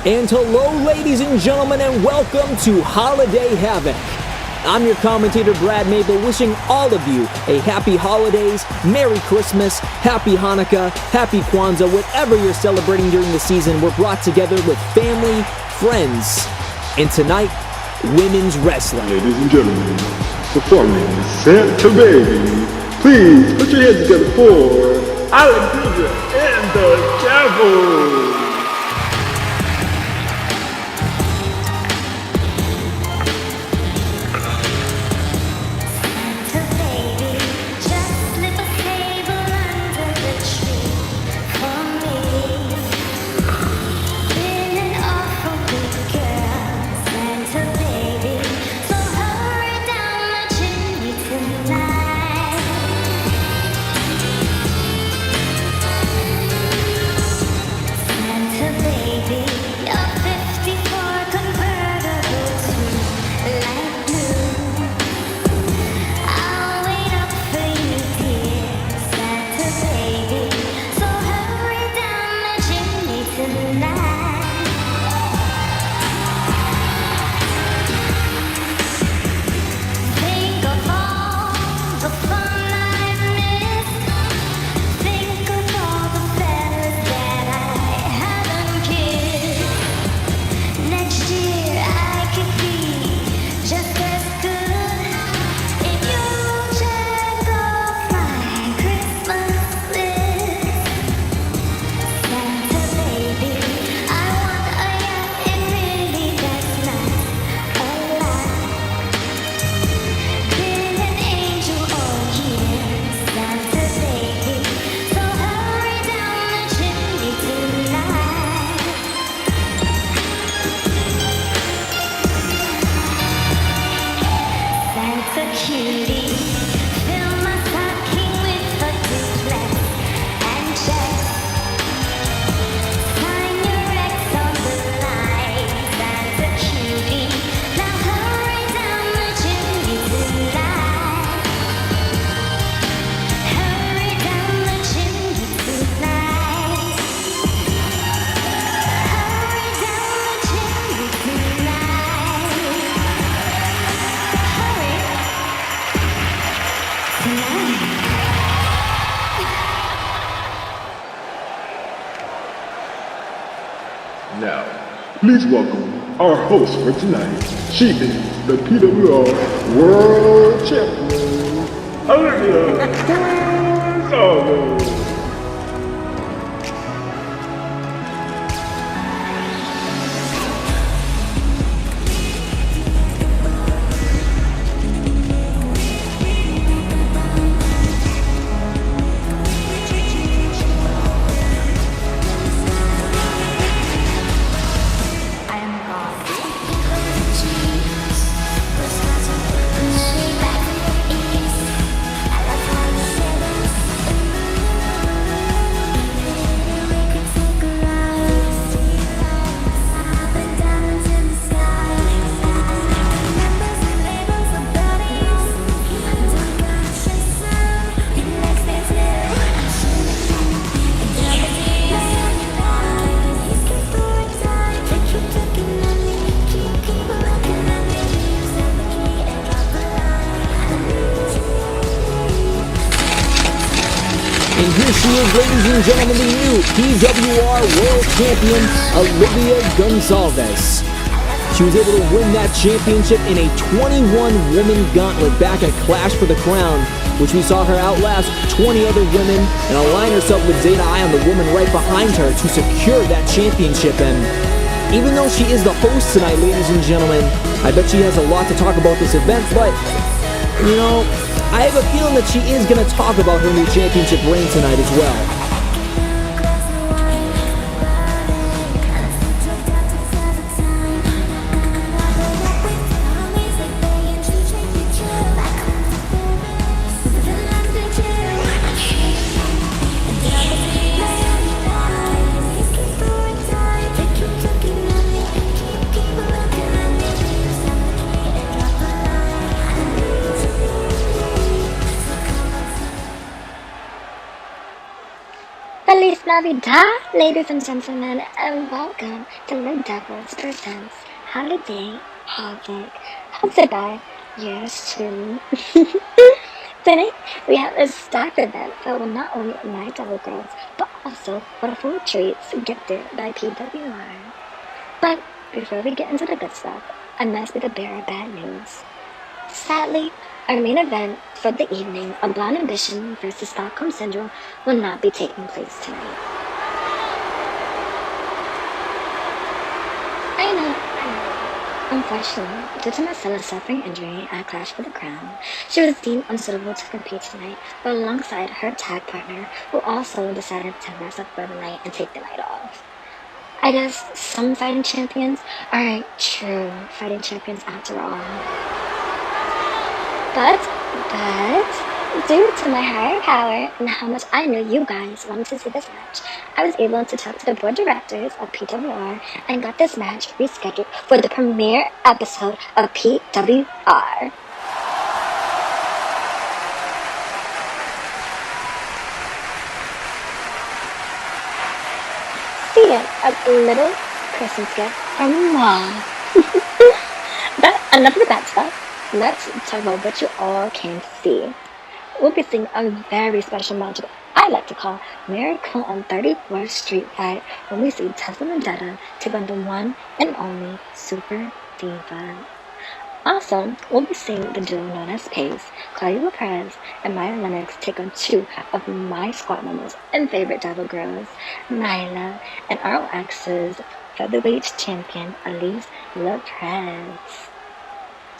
And hello, ladies and gentlemen, and welcome to Holiday Havoc. I'm your commentator, Brad Maple, wishing all of you a happy holidays, Merry Christmas, Happy Hanukkah, Happy Kwanzaa, whatever you're celebrating during the season. We're brought together with family, friends, and tonight, women's wrestling. Ladies and gentlemen, performing Santa Baby, please put your hands together for Alexandra and the Devil. Now, please welcome our host for tonight. She is the PWR World Champion, Olivia Gonzalez. And here she is, ladies and gentlemen, the new PWR World Champion, Olivia Gonzalez. She was able to win that championship in a 21-woman gauntlet back at Clash for the Crown, which we saw her outlast 20 other women and align herself with Zeta Ion, the woman right behind her, to secure that championship. And even though she is the host tonight, ladies and gentlemen, I bet she has a lot to talk about this event, but, you know, I have a feeling that she is going to talk about her new championship reign tonight as well. Navidad, ladies and gentlemen, and welcome to the Devils Presents Holiday Havoc, hosted by yours truly. Today, we have a stacked event filled with not only my Devil Girls, but also wonderful treats gifted by PWR. But before we get into the good stuff, I must be the bearer of bad news. Sadly, our main event for the evening, a Blonde Ambition versus Stockholm Syndrome, will not be taking place tonight. I know. Unfortunately, due to Marcella's suffering injury at Clash for the Crown, she was deemed unsuitable to compete tonight, but alongside her tag partner, who also decided to rest up for the night and take the night off. I guess some fighting champions aren't true fighting champions after all. But, due to my higher power and how much I knew you guys wanted to see this match, I was able to talk to the board directors of PWR and got this match rescheduled for the premiere episode of PWR. See it, a little Christmas gift from Mom. But enough of that stuff. Let's talk about what you all came to see. We'll be seeing a very special matchup I like to call Miracle on 34th Street Fight when we see Tessa Vendetta take on the one and only Super Diva. Also, we'll be seeing the duo known as Pace, Claudia Perez, and Maya Lennox take on two of my squad members and favorite Devil Girls, Nyla and ROX's featherweight champion, Elise LaPrez.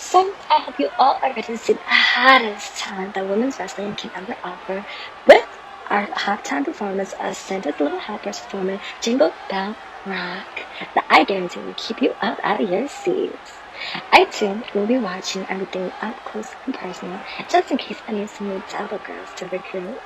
So, I hope you all are ready to see the hottest talent that women's wrestling can ever offer with our halftime performance of Santa's Little Helpers performing Jingle Bell Rock that I guarantee will keep you up out of your seats. I too will be watching everything up close and personal just in case I need some new Devil Girls to recruit.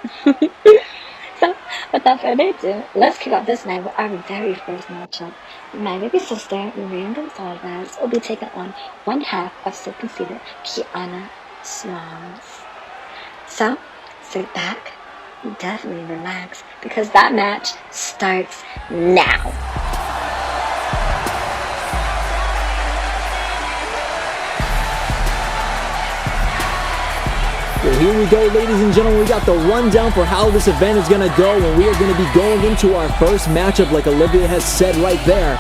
So, without further ado, let's kick off this night with our very first matchup. My baby sister, Maria Gonzalez, will be taking on one half of so conceited Kiana Smalls. So, sit back, definitely relax, because that match starts now. Well, here we go, ladies and gentlemen. We got the rundown for how this event is going to go, and we are going to be going into our first matchup, like Olivia has said right there.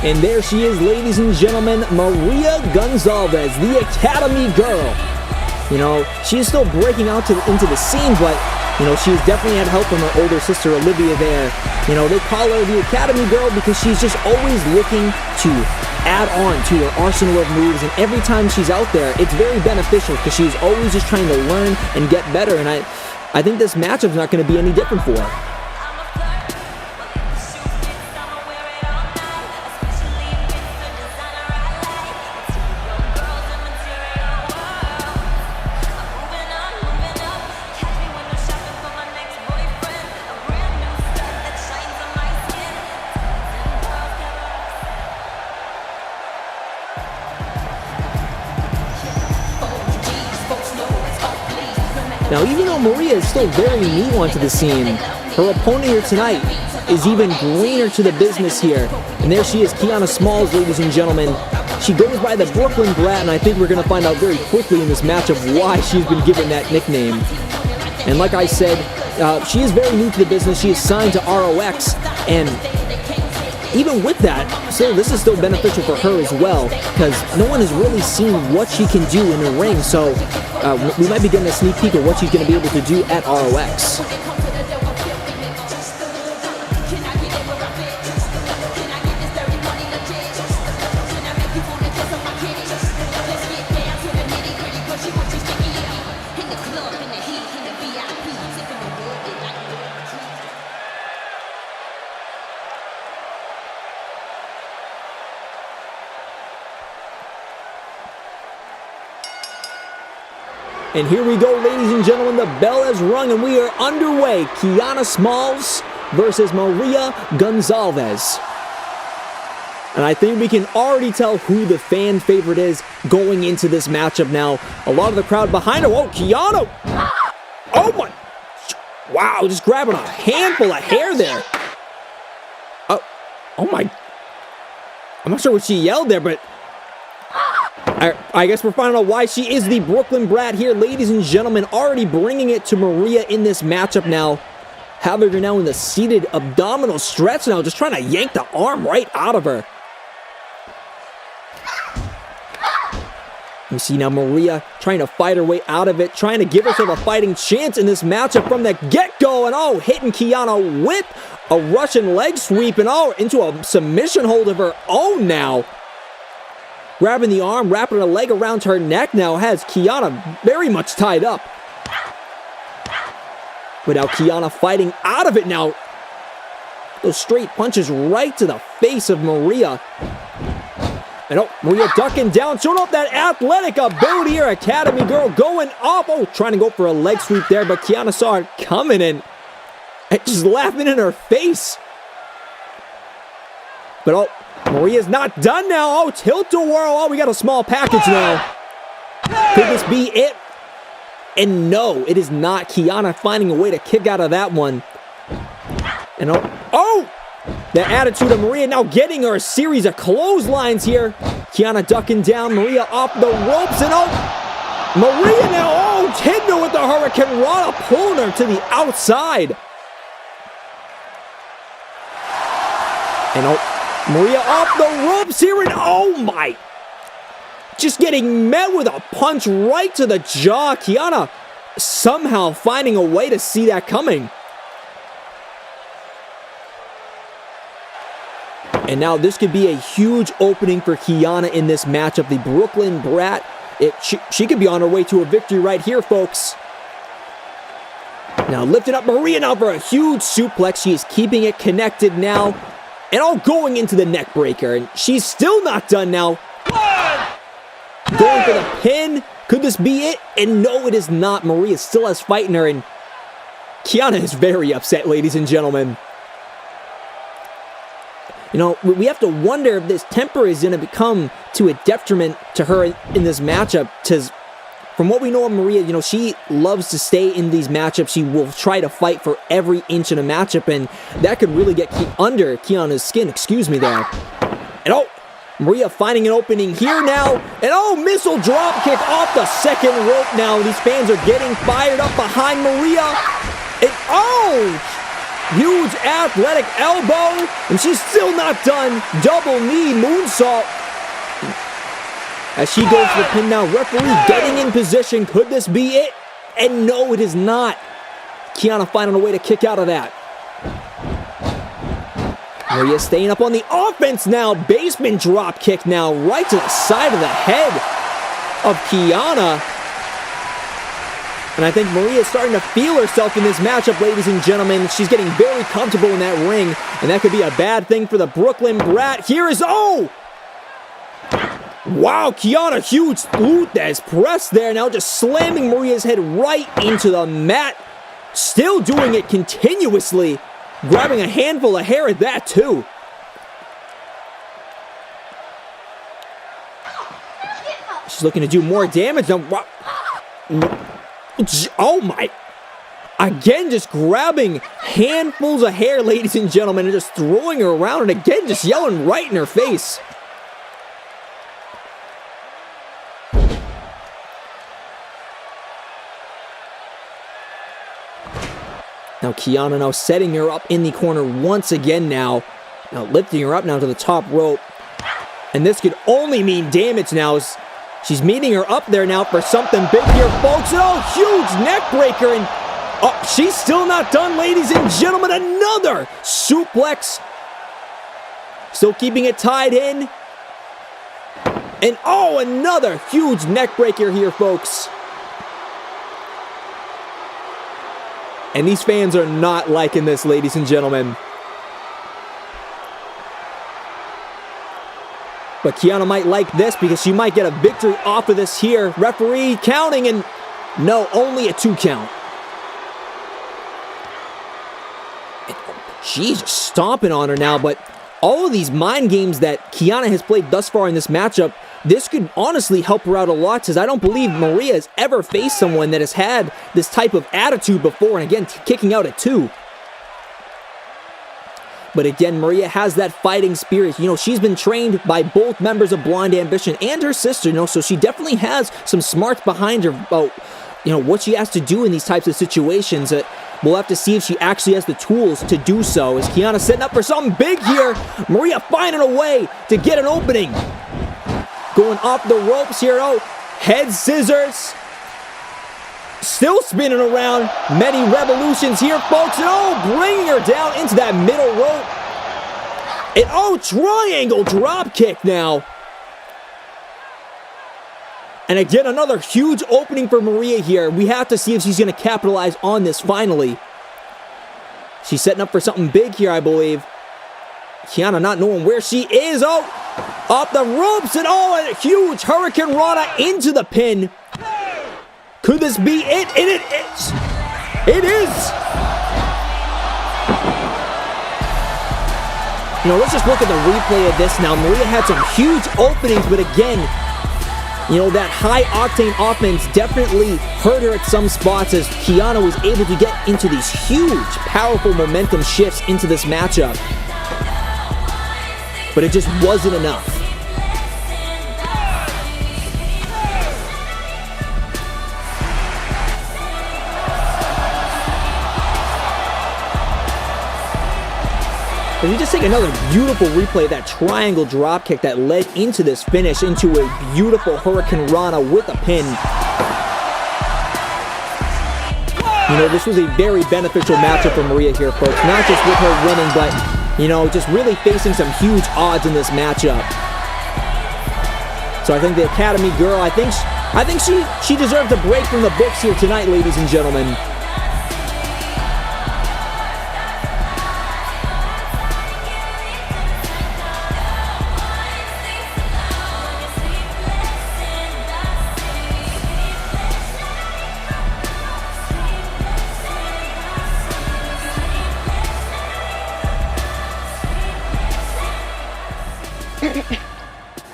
And there she is, ladies and gentlemen, Maria Gonzalez, the Academy girl. You know, she's still breaking out into the scene, but you know, she's definitely had help from her older sister, Olivia, there. You know, they call her the Academy Girl because she's just always looking to add on to her arsenal of moves. And every time she's out there, it's very beneficial because she's always just trying to learn and get better. And I think this matchup's not going to be any different for her. Now, even though Maria is still very new onto the scene, her opponent here tonight is even greener to the business here. And there she is, Kiana Smalls, ladies and gentlemen. She goes by the Brooklyn Brat, and I think we're going to find out very quickly in this matchup why she's been given that nickname. And like I said, she is very new to the business. She is signed to ROX, and even with that, still, this is still beneficial for her as well, because no one has really seen what she can do in the ring, so we might be getting a sneak peek of what she's going to be able to do at ROX. And here we go, ladies and gentlemen, the bell has rung and we are underway. Kiana Smalls versus Maria Gonzalez. And I think we can already tell who the fan favorite is going into this matchup now. A lot of the crowd behind her. Oh, Kiana! Oh my! Wow, just grabbing a handful of hair there. Oh my! I'm not sure what she yelled there, but I guess we're finding out why she is the Brooklyn Brat here. Ladies and gentlemen, already bringing it to Maria in this matchup now. Havoc are now in the seated abdominal stretch now, just trying to yank the arm right out of her. You see now Maria trying to fight her way out of it, trying to give herself a fighting chance in this matchup from the get-go. And oh, hitting Kiana with a Russian leg sweep and oh, into a submission hold of her own now. Grabbing the arm, wrapping her leg around her neck now has Kiana very much tied up. But now Kiana fighting out of it now. Those straight punches right to the face of Maria. And oh, Maria ducking down, showing off that athletic ability here. Academy girl going up. Oh, trying to go for a leg sweep there, but Kiana saw it coming and just laughing in her face. But oh, Maria's not done now. Oh, tilt-a-whirl. Oh, we got a small package now. Could this be it? And no, it is not. Kiana finding a way to kick out of that one. And oh, the attitude of Maria now getting her a series of clotheslines here. Kiana ducking down, Maria off the ropes, and oh, Maria now, hitting her with the Hurricane Rana, pulling her to the outside. And oh, Maria off the ropes here, and oh my, just getting met with a punch right to the jaw. Kiana somehow finding a way to see that coming. And now this could be a huge opening for Kiana in this matchup. The Brooklyn Brat, she could be on her way to a victory right here, folks. Now lifting up Maria now for a huge suplex. She is keeping it connected now. And all going into the neck breaker. And she's still not done now. Going for the pin. Could this be it? And no, it is not. Maria still has fight in her. And Kiana is very upset, ladies and gentlemen. You know, we have to wonder if this temper is going to become to a detriment to her in this matchup. Because from what we know of Maria, you know, she loves to stay in these matchups. She will try to fight for every inch in a matchup. And that could really get under Kiana's skin. Excuse me there. And oh, Maria finding an opening here now. And oh, missile drop kick off the second rope now. These fans are getting fired up behind Maria. And oh, huge athletic elbow, and she's still not done. Double knee moonsault. As she goes for the pin now, referee getting in position. Could this be it? And no, it is not. Kiana finding a way to kick out of that. Maria staying up on the offense now. Basement drop kick now, right to the side of the head of Kiana. And I think Maria is starting to feel herself in this matchup, ladies and gentlemen. She's getting very comfortable in that ring, and that could be a bad thing for the Brooklyn Brat. Here is, oh! Wow, Kiana, huge glute that's pressed there. Now just slamming Maria's head right into the mat. Still doing it continuously. Grabbing a handful of hair at that, too. She's looking to do more damage. Now, oh my. Again, just grabbing handfuls of hair, ladies and gentlemen, and just throwing her around, and again, just yelling right in her face. Now Kiana now setting her up in the corner once again now. Now lifting her up now to the top rope. And this could only mean damage now. She's meeting her up there now for something big here, folks. And oh, huge neck breaker. And oh, she's still not done, ladies and gentlemen. Another suplex. Still keeping it tied in. And oh, another huge neck breaker here, folks. And these fans are not liking this, ladies and gentlemen. But Kiana might like this because she might get a victory off of this here. Referee counting, and no, only a 2 count. And she's stomping on her now, but all of these mind games that Kiana has played thus far in this matchup, this could honestly help her out a lot, because I don't believe Maria has ever faced someone that has had this type of attitude before, and again, kicking out at 2. But again, Maria has that fighting spirit. You know, she's been trained by both members of Blind Ambition and her sister, you know, so she definitely has some smarts behind her about, you know, what she has to do in these types of situations. We'll have to see if she actually has the tools to do so. Is Kiana setting up for something big here? Maria finding a way to get an opening. Going off the ropes here. Oh, head scissors. Still spinning around. Many revolutions here, folks. And oh, bringing her down into that middle rope. And oh, triangle drop kick now. And again, another huge opening for Maria here. We have to see if she's going to capitalize on this finally. She's setting up for something big here, I believe. Kiana not knowing where she is. Oh, off the ropes. And oh, a huge Hurricane Rana into the pin. Could this be it? And it is. It is. You know, let's just look at the replay of this now. Maria had some huge openings, but again, you know, that high-octane offense definitely hurt her at some spots as Kiana was able to get into these huge, powerful momentum shifts into this matchup. But it just wasn't enough. If you just take another beautiful replay of that triangle dropkick that led into this finish, into a beautiful Hurricane Rana with a pin. You know, this was a very beneficial matchup for Maria here, folks. Not just with her winning, but, you know, just really facing some huge odds in this matchup. So I think the Academy girl, I think she deserves a break from the books here tonight, ladies and gentlemen.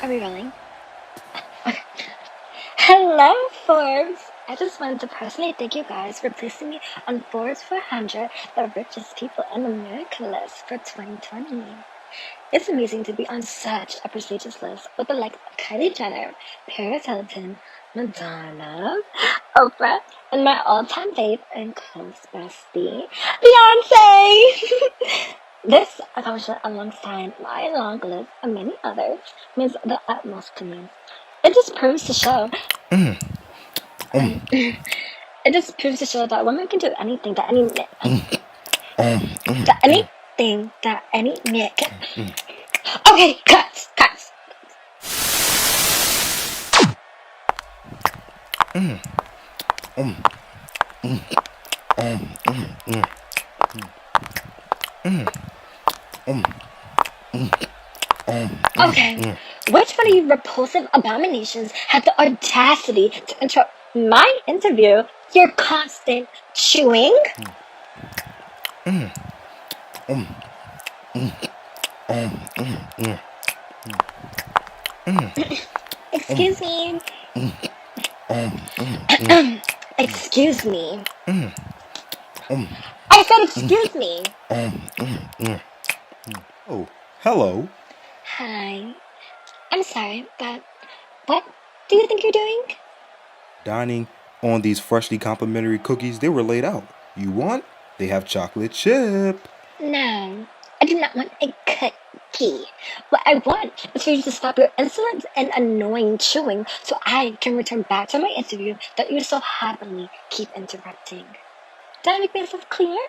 Are we rolling? Hello, Forbes! I just wanted to personally thank you guys for placing me on Forbes 400, the richest people in America list for 2020. It's amazing to be on such a prestigious list with the likes of Kylie Jenner, Paris Hilton, Madonna, Oprah, and my all-time fave and close bestie, Beyonce! This accomplishment, alongside my long list of many others, means the utmost to me. It just proves to show. It just proves to show that women can do anything that any man can. Okay, cuts. Okay, which one of you repulsive abominations had the audacity to interrupt my interview? Your constant chewing? Excuse me. Excuse me. I said excuse me. Oh, hello. Hi. I'm sorry, but what do you think you're doing? Dining on these freshly complimentary cookies. They were laid out. You want? They have chocolate chip. No, I do not want a cookie. What I want is for you to stop your insolent and annoying chewing so I can return back to my interview that you so happily keep interrupting. Did I make myself clear?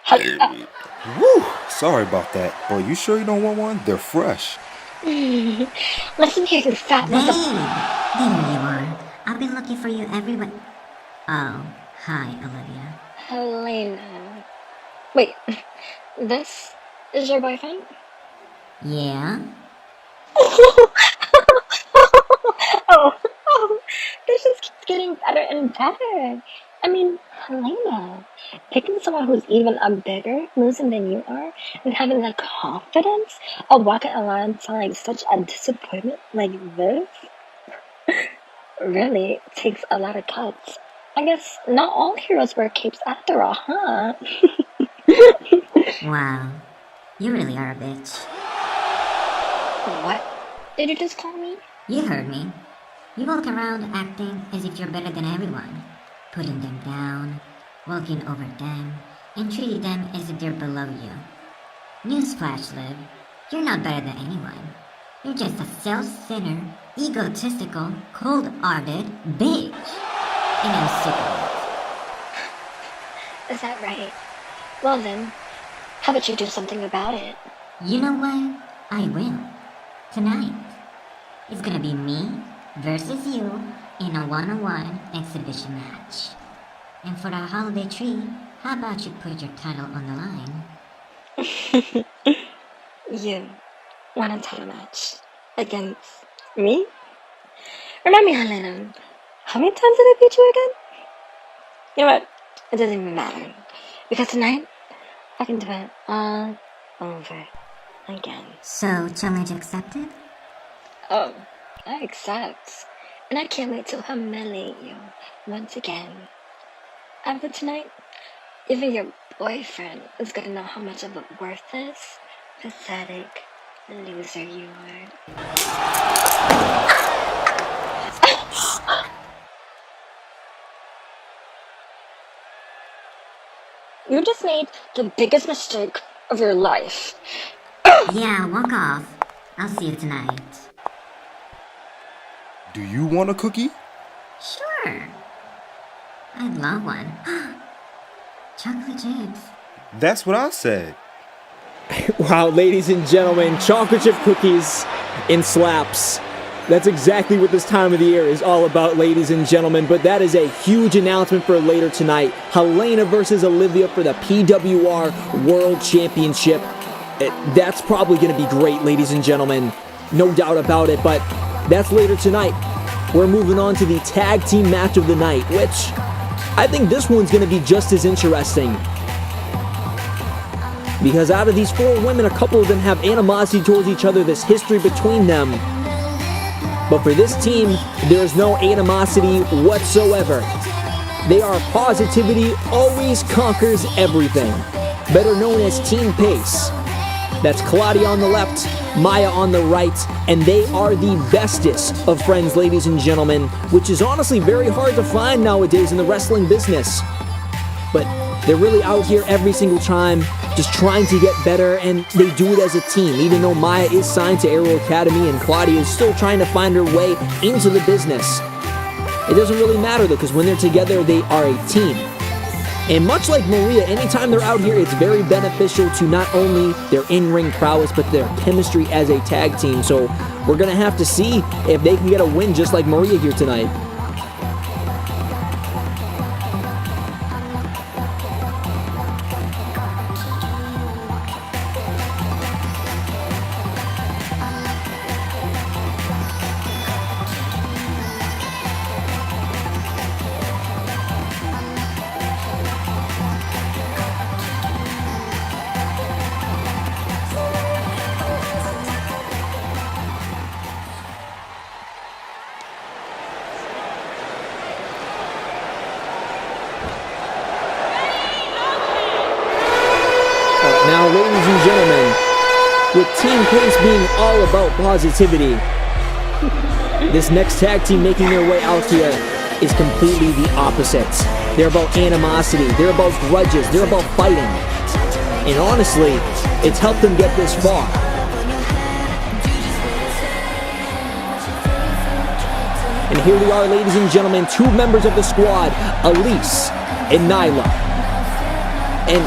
Woo! Sorry about that. But you sure you don't want one? They're fresh. Listen here, you fat mother... There you are. I've been looking for you everywhere. Oh, hi, Olivia. Helena. Wait, this is your boyfriend? Yeah? Oh, this just keeps getting better and better. I mean, Helena, picking someone who's even a bigger loser than you are and having the confidence of walking alongside such a disappointment like this really takes a lot of guts. I guess not all heroes wear capes after all, huh? Wow, you really are a bitch. What did you just call me? You heard me. You walk around acting as if you're better than everyone, putting them down, walking over them, and treating them as if they're below you. Newsflash, Liv, you're not better than anyone. You're just a self-centered, egotistical, cold-hearted bitch. And I'm sick of Is that right? Well then, how about you do something about it? it. You know what? I will. Tonight. It's gonna be me versus you in a one-on-one exhibition match. And for our holiday treat, how about you put your title on the line? You want a title match against me? Remind me, Helena, how many times did I beat you again? You know what? It doesn't even matter. Because tonight, I can do it all over again. So, challenge accepted? Oh, I accept. And I can't wait to humiliate you once again. After tonight, even your boyfriend is gonna know how much of a worthless, pathetic loser you are. You just made the biggest mistake of your life. Yeah, walk off. I'll see you tonight. Do you want a cookie? Sure. I'd love one. Chocolate chips. That's what I said. Wow, ladies and gentlemen, chocolate chip cookies in slaps. That's exactly what this time of the year is all about, ladies and gentlemen. But that is a huge announcement for later tonight. Helena versus Olivia for the PWR World Championship. That's probably going to be great, ladies and gentlemen. No doubt about it, but that's later tonight. We're moving on to the tag team match of the night, which I think this one's going to be just as interesting. Because out of these four women, a couple of them have animosity towards each other, this history between them. But for this team, there's no animosity whatsoever. They are positivity, always conquers everything. Better known as Team Pace. That's Claudia on the left, Maya on the right, and they are the bestest of friends, ladies and gentlemen, which is honestly very hard to find nowadays in the wrestling business. But they're really out here every single time, just trying to get better, and they do it as a team, even though Maya is signed to Aero Academy and Claudia is still trying to find her way into the business. It doesn't really matter though, because when they're together, they are a team. And much like Maria, anytime they're out here, it's very beneficial to not only their in-ring prowess, but their chemistry as a tag team. So we're going to have to see if they can get a win just like Maria here tonight. Now, ladies and gentlemen, with Team Pace being all about positivity, this next tag team making their way out here is completely the opposite. They're about animosity, they're about grudges, they're about fighting. And honestly, it's helped them get this far. And here we are, ladies and gentlemen, two members of the squad, Elise and Nyla. And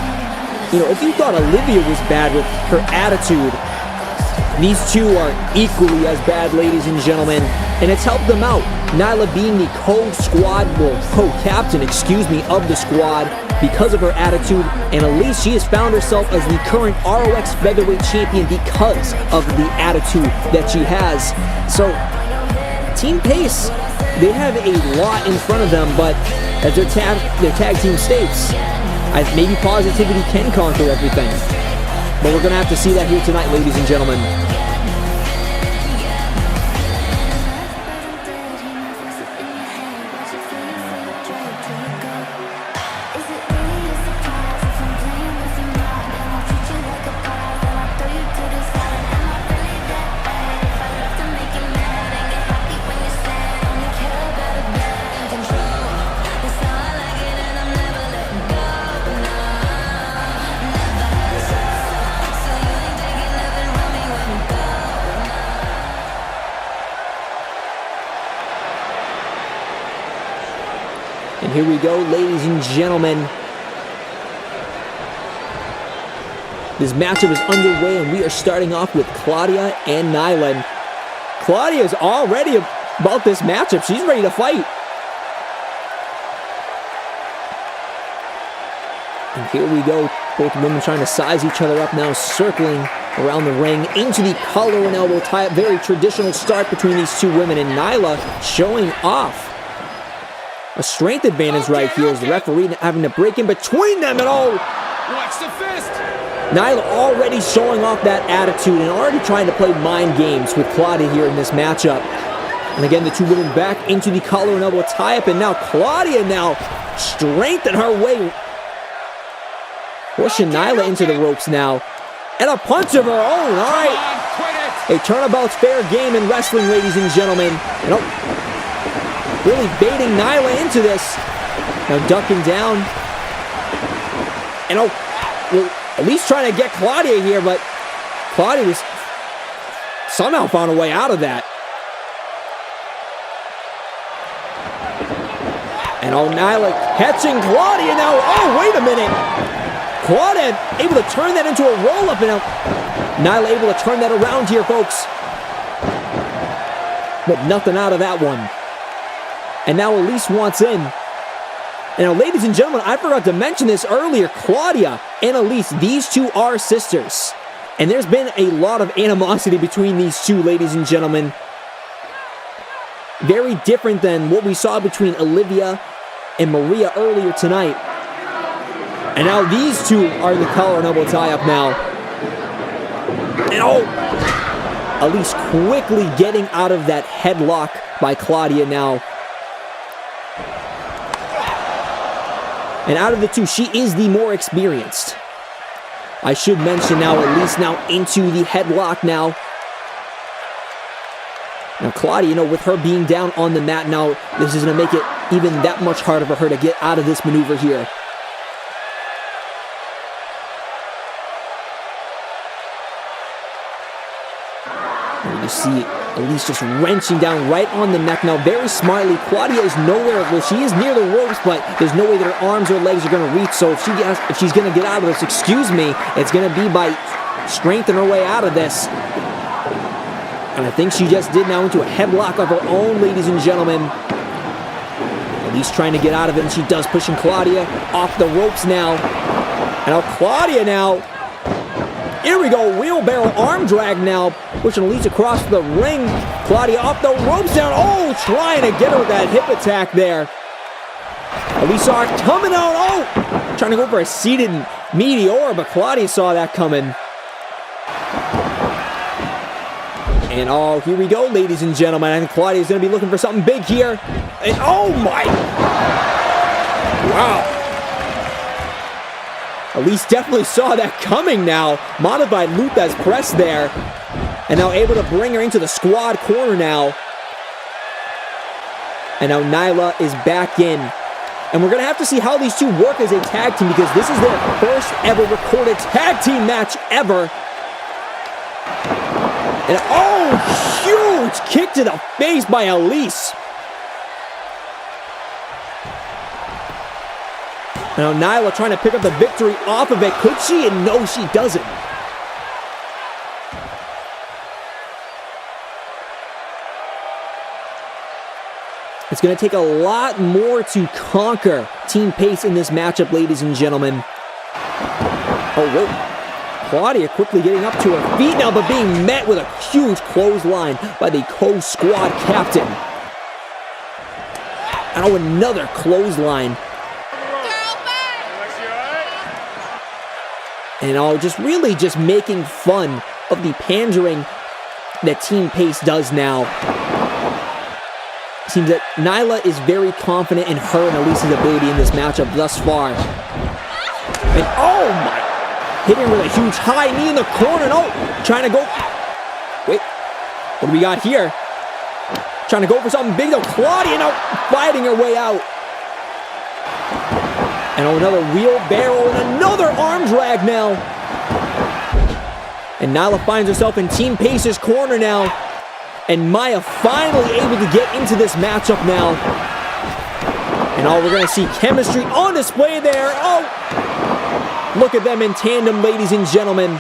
you know, if you thought Olivia was bad with her attitude, these two are equally as bad, ladies and gentlemen, and it's helped them out. Nyla being the co-captain, of the squad because of her attitude, and Elise, she has found herself as the current ROX Featherweight Champion because of the attitude that she has. So, Team Pace, they have a lot in front of them, but as their tag team states, maybe positivity can conquer everything. But we're going to have to see that here tonight, ladies and gentlemen. And here we go, ladies and gentlemen. This matchup is underway, and we are starting off with Claudia and Nyla. Claudia is already about this matchup. She's ready to fight. And here we go. Both women trying to size each other up now, circling around the ring into the collar and elbow tie-up. Very traditional start between these two women, and Nyla showing off a strength advantage right here as the referee having to break in between them, and Watch the fist! Nyla already showing off that attitude and already trying to play mind games with Claudia here in this matchup. And again, the two women back into the collar and elbow tie-up, and now Claudia strengthen her way, pushing Nyla into the ropes now. And a punch of her own, all right. A turnabout's fair game in wrestling, ladies and gentlemen. And really baiting Nyla into this. Now ducking down. And well, at least trying to get Claudia here, but Claudia was somehow found a way out of that. And Nyla catching Claudia now. Oh, wait a minute. Claudia able to turn that into a roll-up, and now Nyla able to turn that around here, folks. But nothing out of that one. And now Elise wants in. And now, ladies and gentlemen, I forgot to mention this earlier. Claudia and Elise, these two are sisters. And there's been a lot of animosity between these two, ladies and gentlemen. Very different than what we saw between Olivia and Maria earlier tonight. And now these two are the collar and elbow tie-up now. And Elise quickly getting out of that headlock by Claudia now. And out of the two, she is the more experienced. I should mention now, Elise now into the headlock now. Now Claudia, with her being down on the mat now, this is going to make it even that much harder for her to get out of this maneuver here. And you see Elise just wrenching down right on the neck now, very smartly. Claudia is nowhere, well, she is near the ropes, but there's no way that her arms or legs are going to reach. So if she's going to get out of this, it's going to be by strengthening her way out of this. And I think she just did now into a headlock of her own, ladies and gentlemen. Elise trying to get out of it, and she does, pushing Claudia off the ropes now. And now Claudia now. Here we go, wheelbarrow arm drag now, pushing Elise across the ring. Claudia off the ropes down. Oh, trying to get her with that hip attack there. Elise coming out. Trying to go for a seated meteor, but Claudia saw that coming. And here we go, ladies and gentlemen. I think Claudia's going to be looking for something big here. And oh my! Wow. Elise definitely saw that coming now. Modified Luthez press there. And now able to bring her into the squad corner now. And now Nyla is back in. And we're going to have to see how these two work as a tag team, because this is their first ever recorded tag team match ever. And huge kick to the face by Elise. Now Nyla trying to pick up the victory off of it. Could she? And no, she doesn't. It's going to take a lot more to conquer Team Pace in this matchup, ladies and gentlemen. Oh, whoa. Claudia quickly getting up to her feet now, but being met with a huge clothesline by the co-squad captain. Oh, another clothesline. And just really just making fun of the pandering that Team Pace does now. Seems that Nyla is very confident in her and Elise's ability in this matchup thus far. And oh my, hitting with a huge high knee in the corner. No, trying to go. Wait, what do we got here? Trying to go for something big though. Claudia now fighting her way out. And another wheelbarrow and another arm drag now. And Nyla finds herself in Team Pace's corner now. And Maya finally able to get into this matchup now. And we're going to see chemistry on display there. Oh, look at them in tandem, ladies and gentlemen.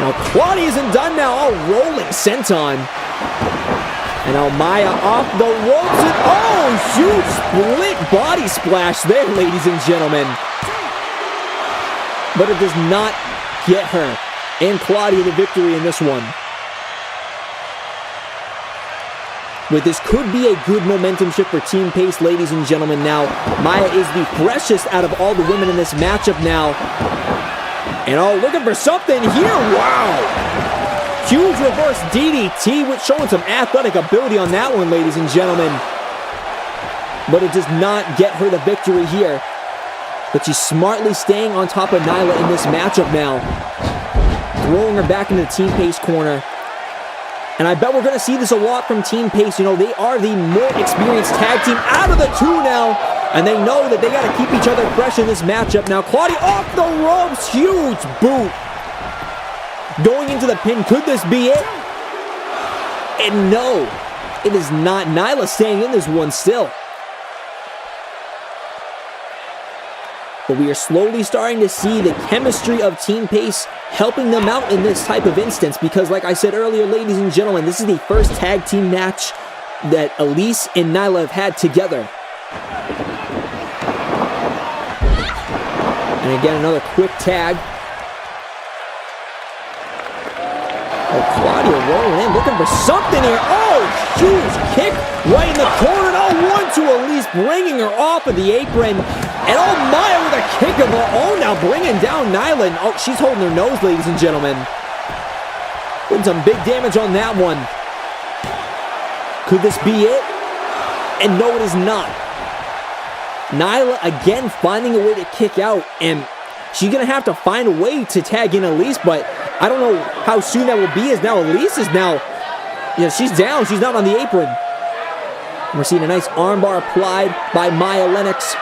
Now Claudia isn't done now. Oh, rolling senton. And now Maya off the ropes. And huge split body splash there, ladies and gentlemen. But it does not get her and Claudia the victory in this one. But this could be a good momentum shift for Team Pace, ladies and gentlemen. Now, Maya is the freshest out of all the women in this matchup now. And looking for something here. Wow. Huge reverse DDT with showing some athletic ability on that one, ladies and gentlemen. But it does not get her the victory here. But she's smartly staying on top of Nyla in this matchup now. Throwing her back into the Team Pace corner. And I bet we're going to see this a lot from Team Pace. You know, they are the more experienced tag team out of the two now. And they know that they got to keep each other fresh in this matchup. Now, Claudia off the ropes. Huge boot. Going into the pin. Could this be it? And no, it is not. Nyla staying in this one still. But we are slowly starting to see the chemistry of Team Pace helping them out in this type of instance. Because like I said earlier, ladies and gentlemen, this is the first tag team match that Elise and Nyla have had together. And again, another quick tag. Claudia rolling in, looking for something here. Huge kick right in the corner. 1-2 Elise, bringing her off of the apron. And Maya with a kick of her own now, bringing down Nyla. And she's holding her nose, ladies and gentlemen. Putting some big damage on that one. Could this be it? And no, it is not. Nyla again finding a way to kick out. And she's going to have to find a way to tag in Elise, but I don't know how soon that will be, as now Elise is now, she's down. She's not on the apron. And we're seeing a nice armbar applied by Maya Lennox.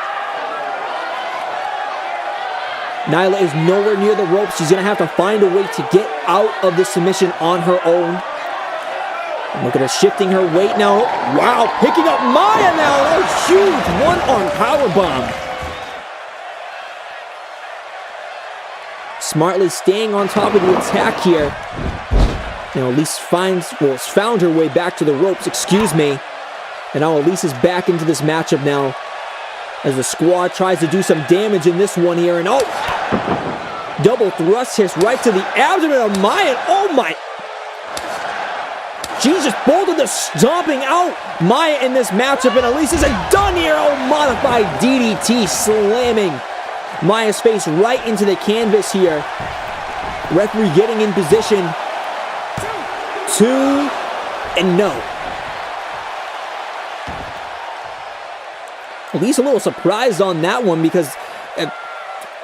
Nyla is nowhere near the ropes. She's going to have to find a way to get out of the submission on her own. And look at her shifting her weight now. Wow, picking up Maya now. Huge one-arm powerbomb. Smartly staying on top of the attack here. Now Elise has found her way back to the ropes, excuse me. And now Elise is back into this matchup now. As the squad tries to do some damage in this one here. And double thrust hits right to the abdomen of Maya. Oh my. She's just bolted the stomping out Maya in this matchup. And Elise isn't done here. Modified DDT slamming Maya's face right into the canvas here. Referee getting in position. 2, and no. Elise a little surprised on that one because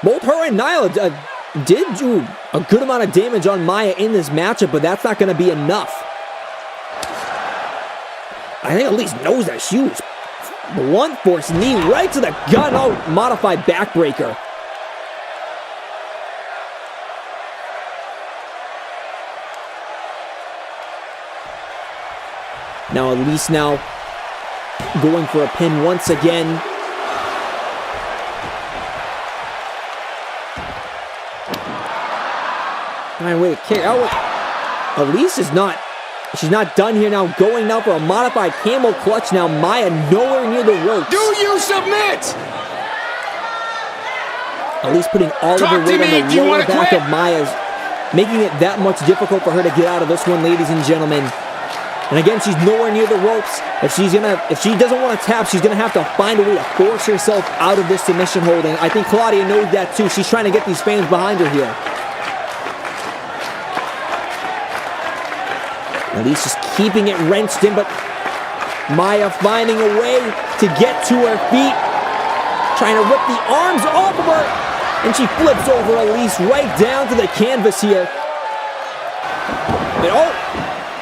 both her and Nyla did do a good amount of damage on Maya in this matchup, but that's not going to be enough. I think Elise knows that. Huge blunt force knee right to the gut. Modified backbreaker. Now Elise now going for a pin once again. Fine way to kick out. Elise is not, she's not done here now. Going now for a modified camel clutch now. Maya nowhere near the ropes. Do you submit? Elise putting all of her weight on the lower back of Maya's, making it that much difficult for her to get out of this one, ladies and gentlemen. And again, she's nowhere near the ropes. If she doesn't want to tap, she's gonna have to find a way to force herself out of this submission holding. I think Claudia knows that too. She's trying to get these fans behind her here. Elise just keeping it wrenched in, but Maya finding a way to get to her feet, trying to rip the arms off of her, and she flips over Elise right down to the canvas here. And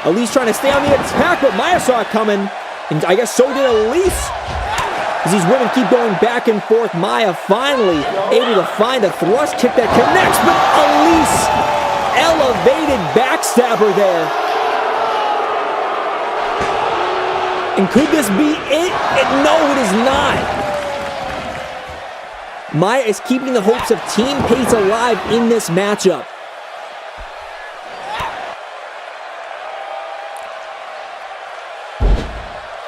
Elise trying to stay on the attack, but Maya saw it coming, and I guess so did Elise. As these women keep going back and forth, Maya finally able to find a thrust kick that connects, but Elise elevated backstabber there. And could this be it? No, it is not. Maya is keeping the hopes of Team Pace alive in this matchup.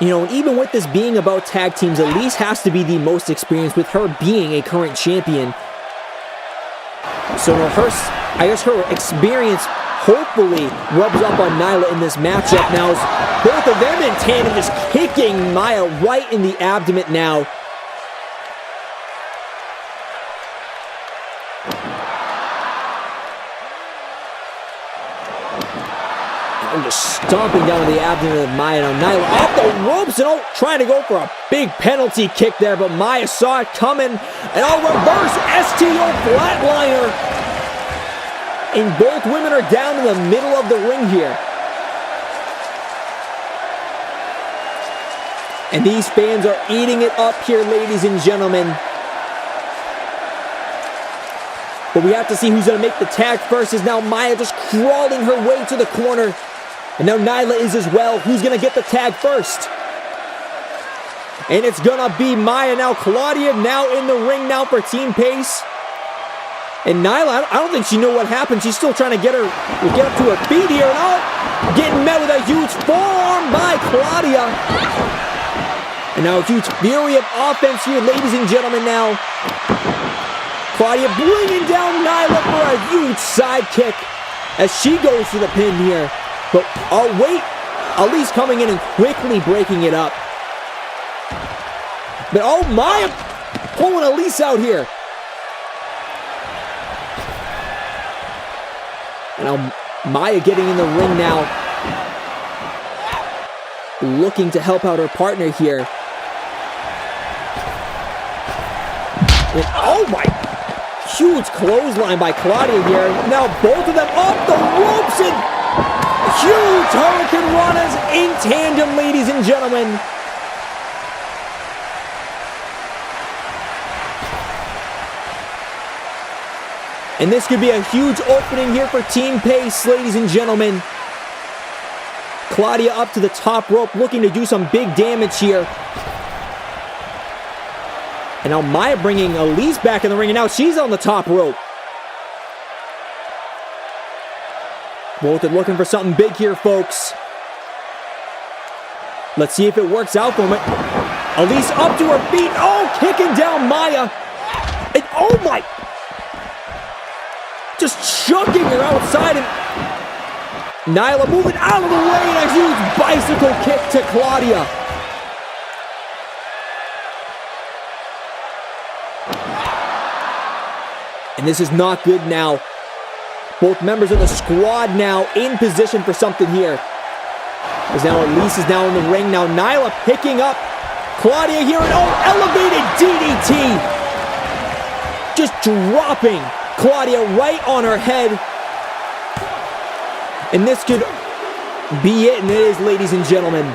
You know, and even with this being about tag teams, Elise has to be the most experienced with her being a current champion. So I guess her experience hopefully rubs up on Nyla in this matchup. Now, both of them in tandem just kicking Maya right in the abdomen now. I'm just stomping down the abdomen of Maya. Now Nyla off the ropes and trying to go for a big penalty kick there, but Maya saw it coming and reverse STO flatliner. And both women are down in the middle of the ring here. And these fans are eating it up here, ladies and gentlemen. But we have to see who's going to make the tag first. Is now Maya just crawling her way to the corner. And now Nyla is as well. Who's going to get the tag first? And it's going to be Maya now. Claudia now in the ring now for Team Pace. And Nyla, I don't think she knew what happened. She's still trying to get up to her feet here. And getting met with a huge forearm by Claudia. And now a huge fury of offense here, ladies and gentlemen now. Claudia bringing down Nyla for a huge side kick as she goes for the pin here. But wait, Elise coming in and quickly breaking it up. But Maya pulling Elise out here. And now Maya getting in the ring now. Looking to help out her partner here. And my, huge clothesline by Claudia here. Now both of them off the ropes and huge Hurricane Ranas in tandem, ladies and gentlemen. And this could be a huge opening here for Team Pace, ladies and gentlemen. Claudia up to the top rope, looking to do some big damage here. And now Maya bringing Elise back in the ring, and now she's on the top rope. Both are looking for something big here, folks. Let's see if it works out for them. Elise up to her feet. Kicking down Maya. And my. Just chucking her outside, and Nyla moving out of the way, and a huge bicycle kick to Claudia. And this is not good now. Both members of the squad now in position for something here. As now Elise is now in the ring. Now Nyla picking up Claudia here, and elevated DDT. Just dropping Claudia right on her head. And this could be it, and it is, ladies and gentlemen.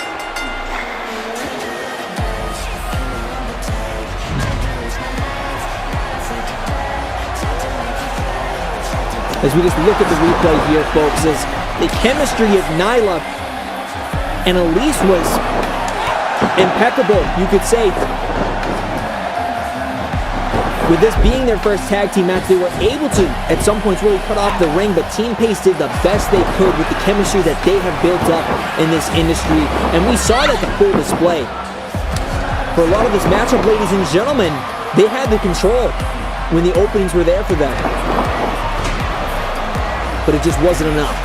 As we just look at the replay here, folks, as the chemistry of Nyla and Elise was impeccable, you could say. With this being their first tag team match, they were able to, at some points, really cut off the ring, but Team Pace did the best they could with the chemistry that they have built up in this industry, and we saw it at the full display. For a lot of this matchup, ladies and gentlemen, they had the control when the openings were there for them. But it just wasn't enough.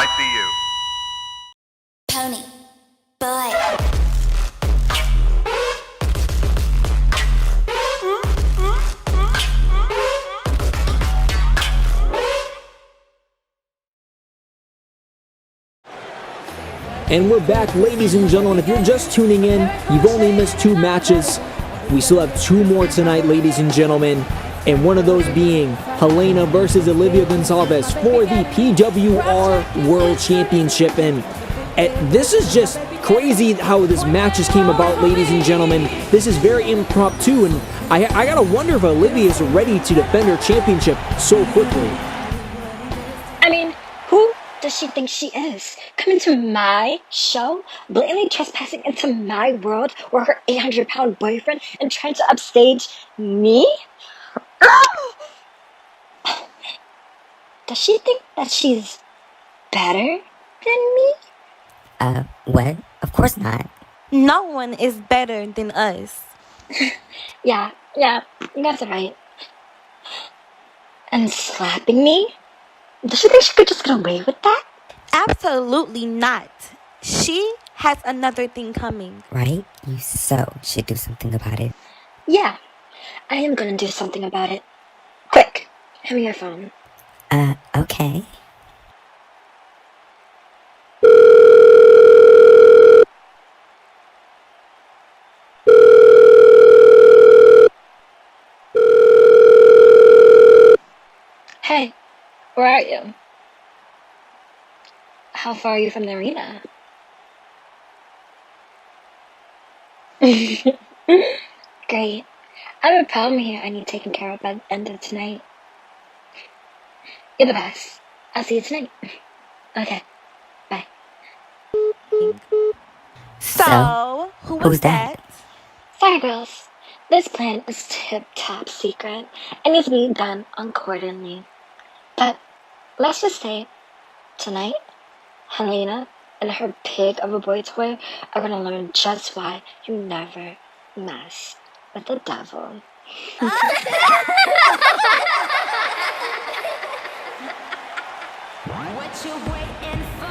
I see you. Pony. Boy. And we're back, ladies and gentlemen. If you're just tuning in, you've only missed 2 matches. We still have 2 more tonight, ladies and gentlemen. And one of those being Helena versus Olivia Gonzalez for the PWR World Championship. And this is just crazy how this match just came about, ladies and gentlemen. This is very impromptu, and I gotta wonder if Olivia is ready to defend her championship so quickly. I mean, who does she think she is? Coming to my show, blatantly trespassing into my world with her 800-pound boyfriend and trying to upstage me? Does she think that she's better than me? What? Of course not. No one is better than us. Yeah, you guys are right. And slapping me? Does she think she could just get away with that? Absolutely not. She has another thing coming. Right? You so should do something about it. Yeah, I am gonna do something about it. Quick, hand me your phone. Okay. Hey, where are you? How far are you from the arena? Great. I have a problem here I need taken care of by the end of tonight. You're the best. I'll see you tonight. Okay, bye. So who was that? Sorry, girls. This plan is tip-top secret and needs to be done accordingly. But let's just say, tonight, Helena and her pig of a boy toy are gonna learn just why you never mess with the devil.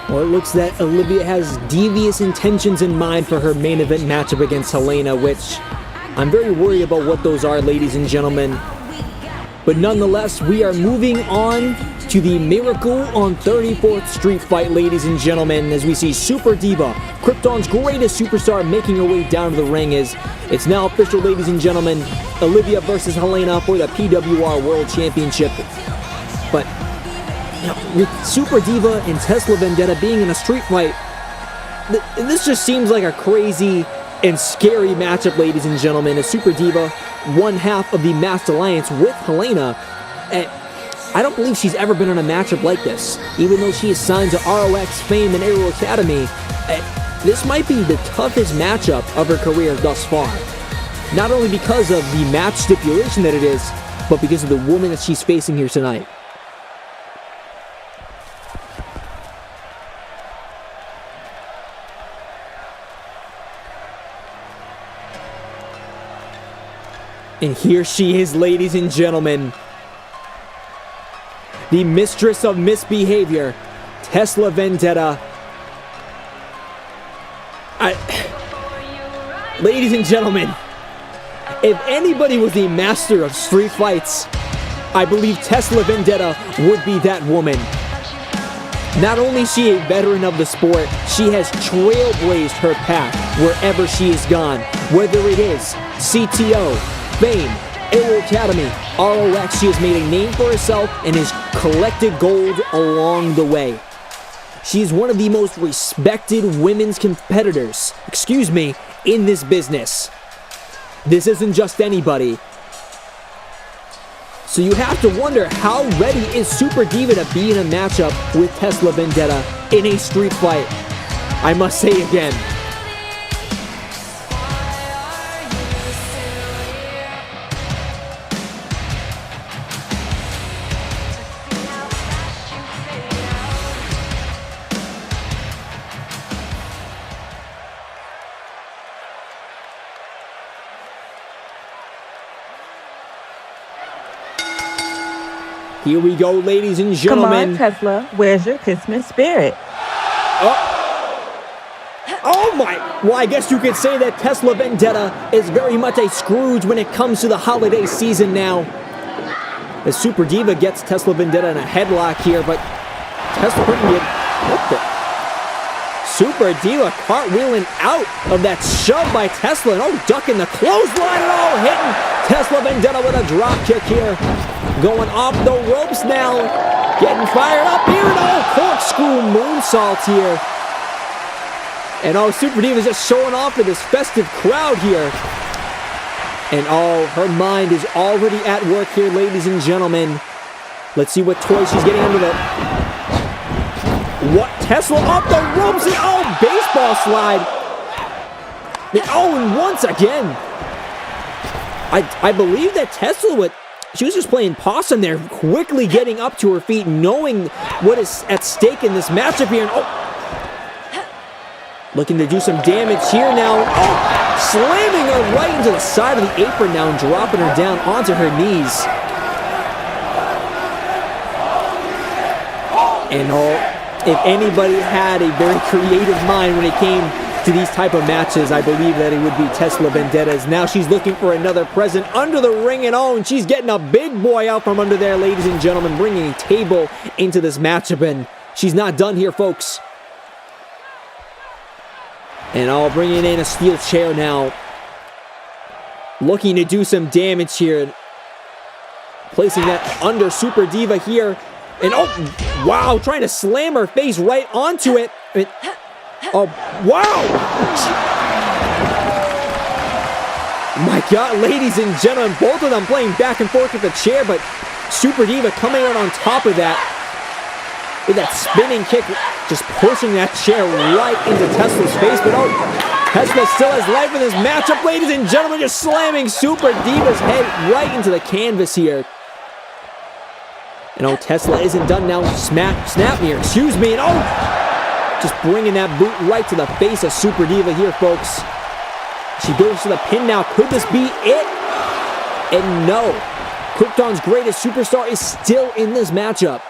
Well, it looks that Olivia has devious intentions in mind for her main event matchup against Helena, which I'm very worried about what those are, ladies and gentlemen. But nonetheless, we are moving on to the Miracle on 34th Street fight, ladies and gentlemen, as we see Super Diva, Krypton's greatest superstar, making her way down to the ring. It's now official, ladies and gentlemen, Olivia versus Helena for the PWR World Championship. But with Super Diva and Tesla Vendetta being in a street fight, this just seems like a crazy and scary matchup, ladies and gentlemen, as Super Diva, one half of the Masked Alliance with Helena, and I don't believe she's ever been in a matchup like this. Even though she is signed to ROX Fame and Aero Academy, this might be the toughest matchup of her career thus far. Not only because of the match stipulation that it is, but because of the woman that she's facing here tonight. And here she is, ladies and gentlemen. The mistress of misbehavior, Tesla Vendetta. Ladies and gentlemen, if anybody was the master of street fights, I believe Tesla Vendetta would be that woman. Not only is she a veteran of the sport, she has trailblazed her path wherever she has gone, whether it is CTO, Fame, Aero Academy, ROX. She has made a name for herself and has collected gold along the way. She is one of the most respected women's competitors, in this business. This isn't just anybody. So you have to wonder, how ready is Super Diva to be in a matchup with Tesla Vendetta in a street fight? I must say again, here we go, ladies and Come gentlemen. on, Tesla. Where's your Christmas spirit? Oh my! Well, I guess you could say that Tesla Vendetta is very much a Scrooge when it comes to the holiday season now. As Super Diva gets Tesla Vendetta in a headlock here, but Tesla couldn't get... What the... Super Diva cartwheeling out of that shove by Tesla, and ducking the clothesline and hitting Tesla Vendetta with a drop kick here. Going off the ropes now, getting fired up here, and corkscrew moonsault here. And Super Diva's just showing off to this festive crowd here. And her mind is already at work here, ladies and gentlemen. Let's see what toy she's getting under the... What? Tesla off the ropes and baseball slide. And once again. I believe that Tesla she was just playing possum there, quickly getting up to her feet, knowing what is at stake in this matchup here. And looking to do some damage here now. Slamming her right into the side of the apron now and dropping her down onto her knees. And if anybody had a very creative mind when it came to these type of matches, I believe that it would be Tesla Vendetta. Now she's looking for another present under the ring, and she's getting a big boy out from under there, ladies and gentlemen, bringing a table into this matchup, and she's not done here, folks. And bringing in a steel chair now. Looking to do some damage here. Placing that under Super Diva here. And wow, trying to slam her face right onto it. Wow! My God, ladies and gentlemen, both of them playing back and forth with the chair, but Super Diva coming out on top of that. With that spinning kick, just pushing that chair right into Tesla's face. But Tesla still has life in this matchup, ladies and gentlemen, just slamming Super Diva's head right into the canvas here. And Tesla isn't done now. Snap here, excuse me. And just bringing that boot right to the face of Super Diva here, folks. She goes to the pin now. Could this be it? And no. Krypton's greatest superstar is still in this matchup.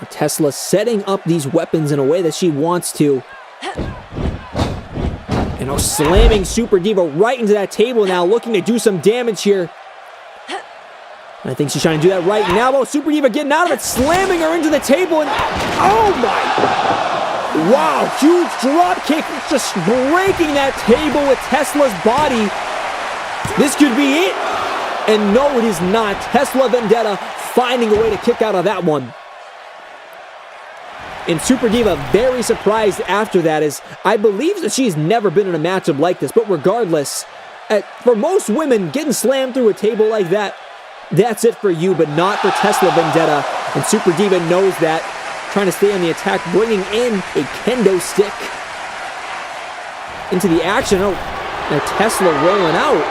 Tesla setting up these weapons in a way that she wants to. And slamming Super Diva right into that table now, looking to do some damage here. I think she's trying to do that right now. Super Diva getting out of it, slamming her into the table, and wow, huge drop kick, just breaking that table with Tesla's body. This could be it. And no, it is not. Tesla Vendetta finding a way to kick out of that one. And Super Diva very surprised after that, as I believe that she's never been in a matchup like this. But regardless, for most women, getting slammed through a table like that, that's it for you, but not for Tesla Vendetta. And Super Diva knows that. Trying to stay on the attack, bringing in a kendo stick into the action. Now Tesla rolling out.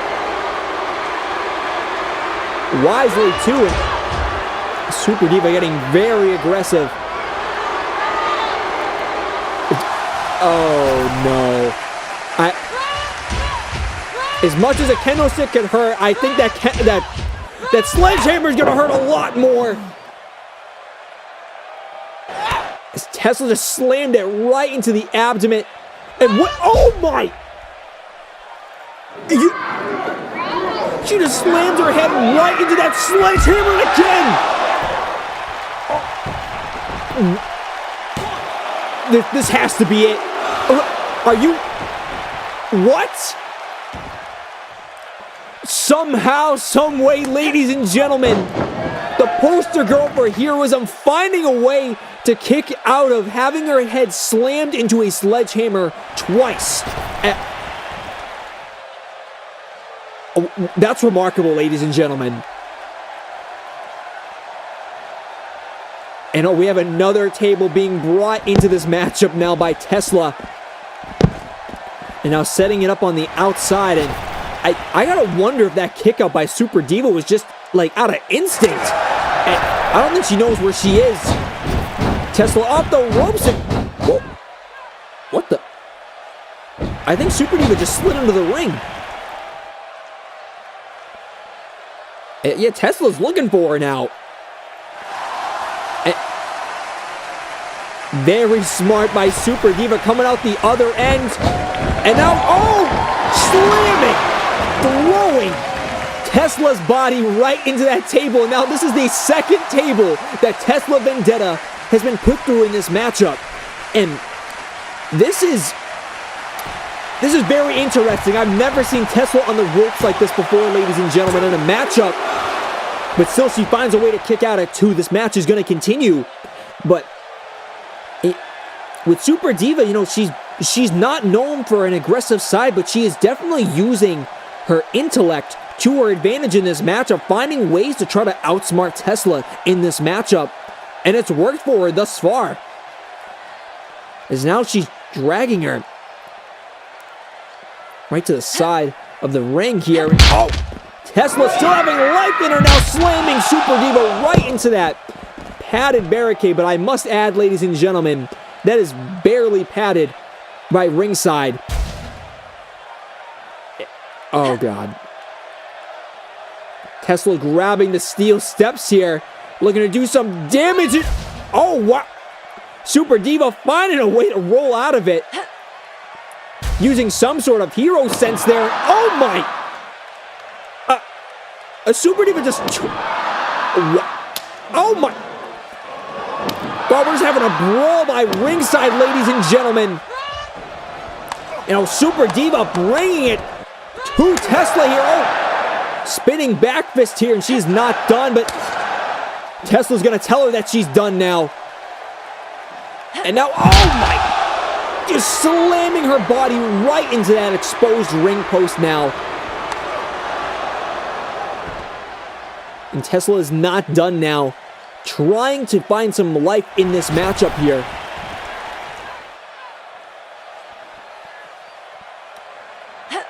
Wisely too. And Super Diva getting very aggressive. Oh no. As much as a kendo stick can hurt, I think that sledgehammer is going to hurt a lot more. As Tesla just slammed it right into the abdomen. And what? Oh my! She just slammed her head right into that sledgehammer again! This has to be it. Are you... What? Somehow, some way, ladies and gentlemen, the poster girl for heroism finding a way to kick out of having her head slammed into a sledgehammer twice. That's remarkable, ladies and gentlemen. And we have another table being brought into this matchup now by Tesla. And now setting it up on the outside. And I gotta wonder if that kick out by Super Diva was just like out of instinct. And I don't think she knows where she is. Tesla off the ropes and... Whoa. What the... I think Super Diva just slid into the ring. Yeah, Tesla's looking for her now. Very smart by Super Diva coming out the other end. And now, oh, slamming, throwing Tesla's body right into that table. Now this is the second table that Tesla Vendetta has been put through in this matchup. And this is very interesting. I've never seen Tesla on the ropes like this before, ladies and gentlemen, in a matchup. But still, she finds a way to kick out at 2. This match is going to continue. But with Super Diva, you know, she's not known for an aggressive side, but she is definitely using her intellect to her advantage in this matchup, finding ways to try to outsmart Tesla in this matchup. And it's worked for her thus far. As now she's dragging her right to the side of the ring here. Oh! Tesla still having life in her now, slamming Super Diva right into that padded barricade. But I must add, ladies and gentlemen, that is barely padded by ringside. Oh, God. Tesla grabbing the steel steps here, looking to do some damage. Oh, wow. Super Diva finding a way to roll out of it. Using some sort of hero sense there. Oh, my. A Super Diva just... Oh, my. God, we're just having a brawl by ringside, ladies and gentlemen. You know, Super Diva bringing it to Tesla here. Oh, spinning back fist here, and she's not done, but Tesla's going to tell her that she's done now. And now, oh, my. Just slamming her body right into that exposed ring post now. And Tesla is not done now, trying to find some life in this matchup here.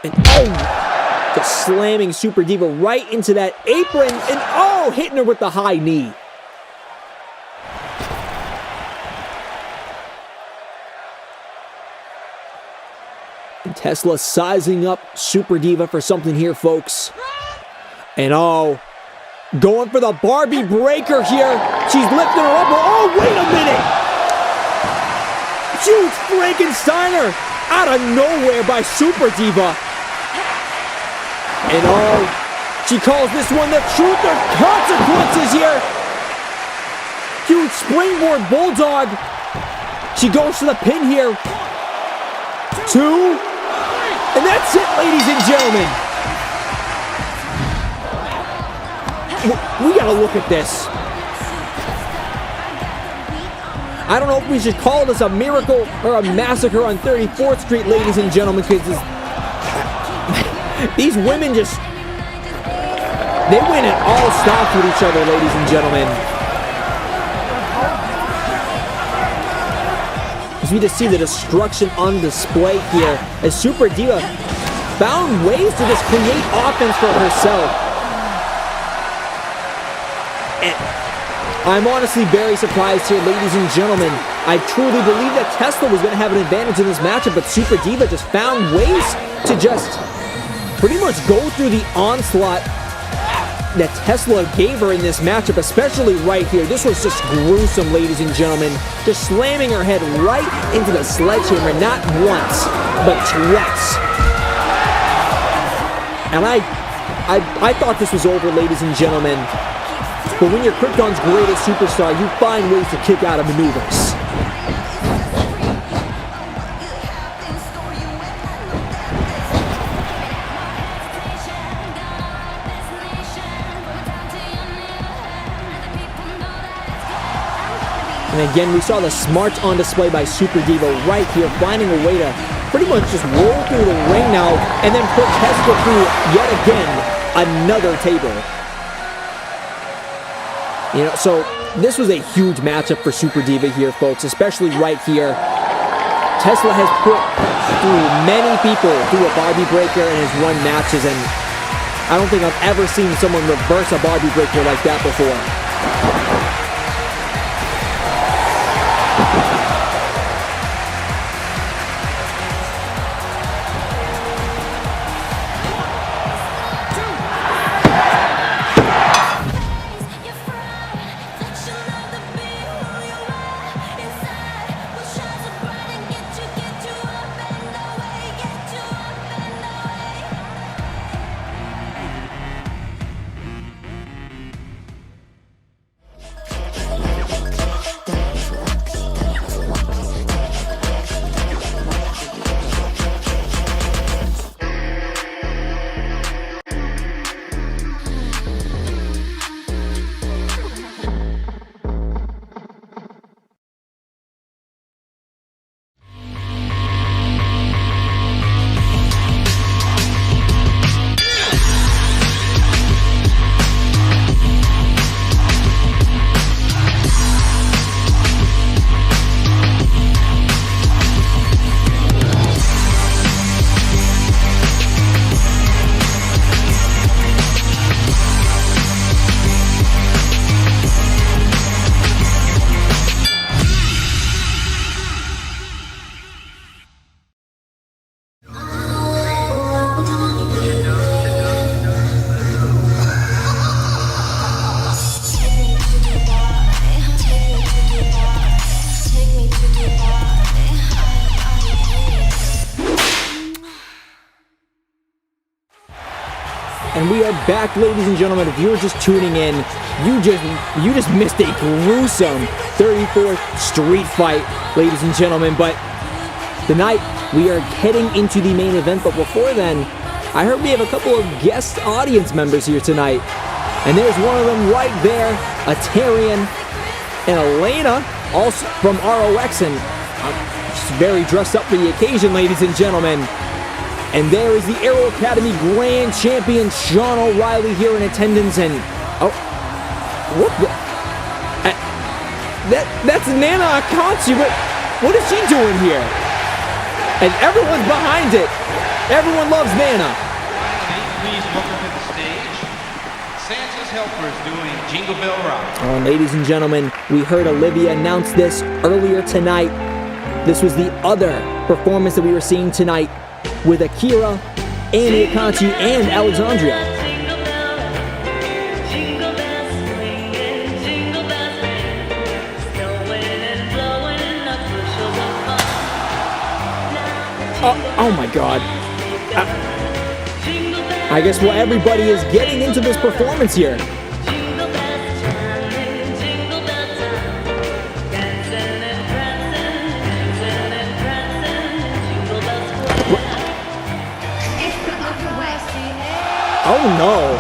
And oh, just slamming Super Diva right into that apron, and oh, hitting her with the high knee. And Tesla sizing up Super Diva for something here, folks. And oh, going for the Barbie breaker here. She's lifting her up. Oh, wait a minute. Huge Frankensteiner out of nowhere by Super Diva. And oh, she calls this one the truth or consequences here. Huge springboard bulldog. She goes to the pin here. 2. And that's it, ladies and gentlemen. We gotta look at this. I don't know if we should call this a miracle or a massacre on 34th Street, ladies and gentlemen, because these women just... They win at all stops with each other, ladies and gentlemen. As we just see the destruction on display here, as Super Diva found ways to just create offense for herself. And I'm honestly very surprised here, ladies and gentlemen. I truly believe that Tesla was going to have an advantage in this matchup, but Super Diva just found ways to just pretty much go through the onslaught that Tesla gave her in this matchup, especially right here. This was just gruesome, ladies and gentlemen. Just slamming her head right into the sledgehammer, not once, but twice. And I thought this was over, ladies and gentlemen. But when you're Krypton's greatest superstar, you find ways to kick out of maneuvers. And again, we saw the smarts on display by Super Diva right here, finding a way to pretty much just roll through the ring now and then put Tesla through yet again another table. You know, so this was a huge matchup for Super Diva here, folks, especially right here. Tesla has put through many people through a Barbie breaker and has won matches, and I don't think I've ever seen someone reverse a Barbie breaker like that before. And we are back, ladies and gentlemen. If you're just tuning in, you just missed a gruesome 34th street fight, ladies and gentlemen. But tonight, we are heading into the main event. But before then, I heard we have a couple of guest audience members here tonight. And there's one of them right there, a Tyrion and Elena, also from ROX. And she's very dressed up for the occasion, ladies and gentlemen. And there is the Aero Academy Grand Champion, Sean O'Reilly, here in attendance. And, oh, what the? That's Nana Akanji. What is she doing here? And everyone's behind it. Everyone loves Nana. Please welcome to the stage, Santa's Helpers doing Jingle Bell Rock. Oh, ladies and gentlemen, we heard Olivia announce this earlier tonight. This was the other performance that we were seeing tonight, with Akira, Annie Akanji, and Alexandria. Oh my God. I guess everybody is getting into this performance here. Oh no!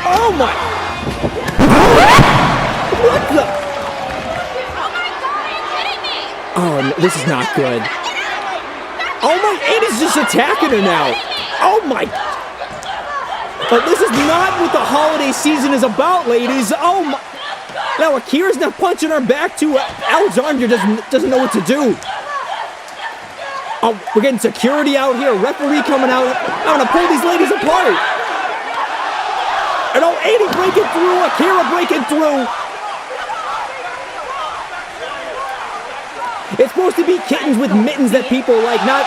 Oh my! What the? Oh, no, this is not good. Oh my! Annie's just attacking her now. Oh my! But this is not what the holiday season is about, ladies. Oh my! Now Akira's not punching her back too. Alexandria doesn't know what to do. Oh, we're getting security out here. Referee coming out. I'm gonna pull these ladies apart. And oh, Annie breaking through. Akira breaking through. It's supposed to be kittens with mittens that people like, not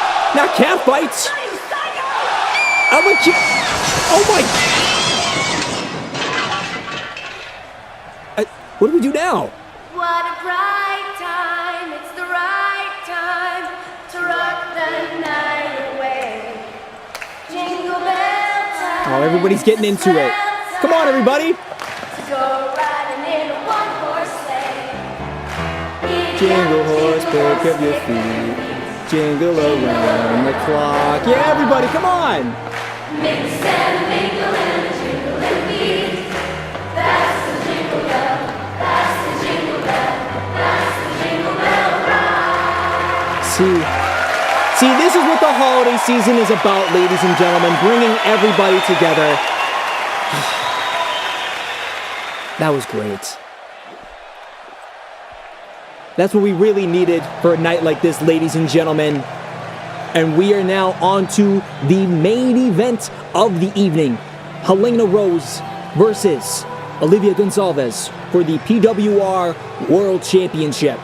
cat fights. Oh my! What do we do now? What a bright time, it's the right time to rock the night away. Jingle bell time. Oh, everybody's getting into it. Come on, everybody. Go riding in a one-horse sleigh. Jingle horse, pick up your feet. Jingle around the clock. Yeah, everybody, come on. Mix and mingle and jingle and beat. That's the jingle bell. That's the jingle bell. That's the jingle bell rock. See, this is what the holiday season is about, ladies and gentlemen. Bringing everybody together. That was great. That's what we really needed for a night like this, ladies and gentlemen. And we are now on to the main event of the evening. Helena Rose versus Olivia Gonçalves for the PWR World Championship.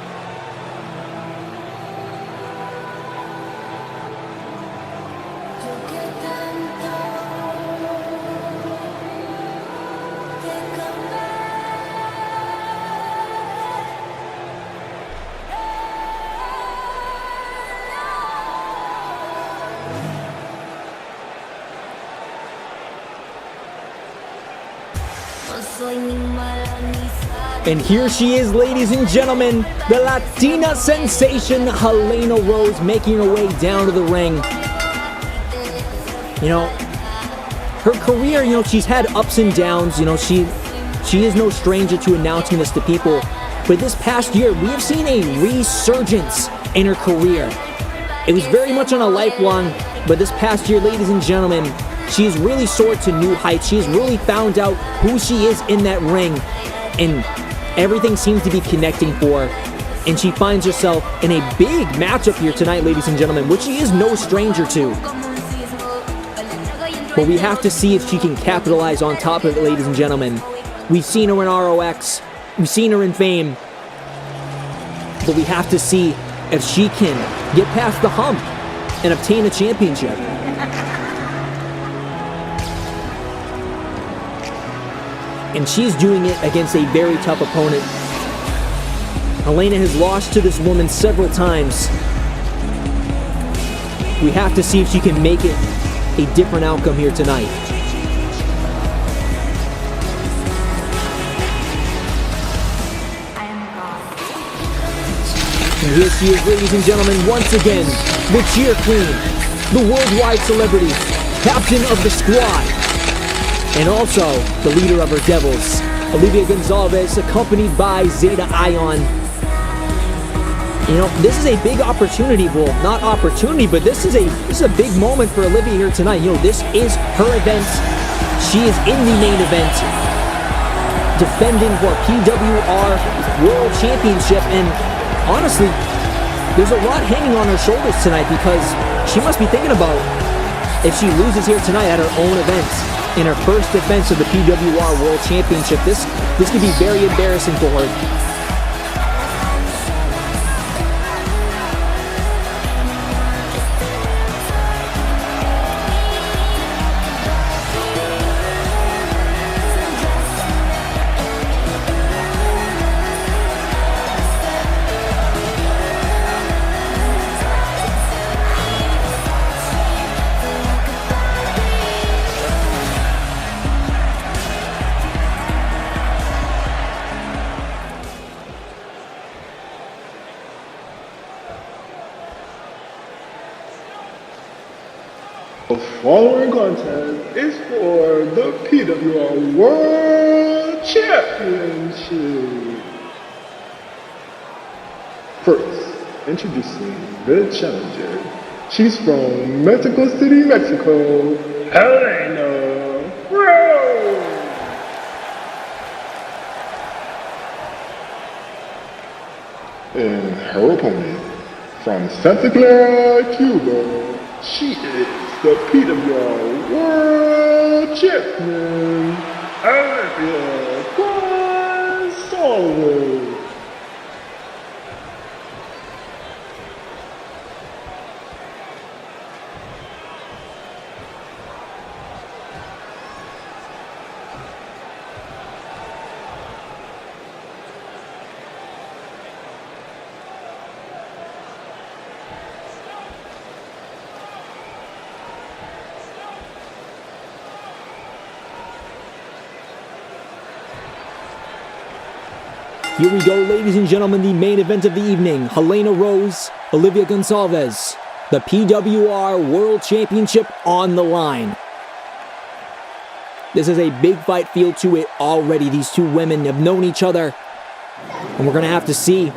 And here she is, ladies and gentlemen, the Latina sensation, Helena Rose, making her way down to the ring. You know, her career, you know, she's had ups and downs. You know, she is no stranger to announcing this to people. But this past year, we have seen a resurgence in her career. It was very much on a lifelong, but this past year, ladies and gentlemen, she has really soared to new heights. She has really found out who she is in that ring. And everything seems to be connecting for her. And she finds herself in a big matchup here tonight, ladies and gentlemen, which she is no stranger to. But we have to see if she can capitalize on top of it, ladies and gentlemen. We've seen her in ROX. We've seen her in Fame. But we have to see if she can get past the hump and obtain a championship. And she's doing it against a very tough opponent. Helena has lost to this woman several times. We have to see if she can make it a different outcome here tonight. And here she is, ladies and gentlemen, once again, the cheer queen, the worldwide celebrity, captain of the squad, and also the leader of her devils, Olivia Gonzalez, accompanied by Zeta Ion. You know, this is a big opportunity. Well, not opportunity, but this is a big moment for Olivia here tonight. You know, this is her event. She is in the main event, defending her PWR World Championship. And honestly, there's a lot hanging on her shoulders tonight because she must be thinking about if she loses here tonight at her own event in her first defense of the PWR World Championship. This could be very embarrassing for her. The following contest is for the PWR World Championship. First, introducing the challenger. She's from Mexico City, Mexico, Helena Rose. And her opponent, from Santa Clara, Cuba, she is the PWR World Champion, Olivia Gonzalez. Here we go, ladies and gentlemen, the main event of the evening. Helena Rose, Olivia Gonzalez, the PWR World Championship on the line. This is a big fight feel to it already. These two women have known each other, and we're going to have to see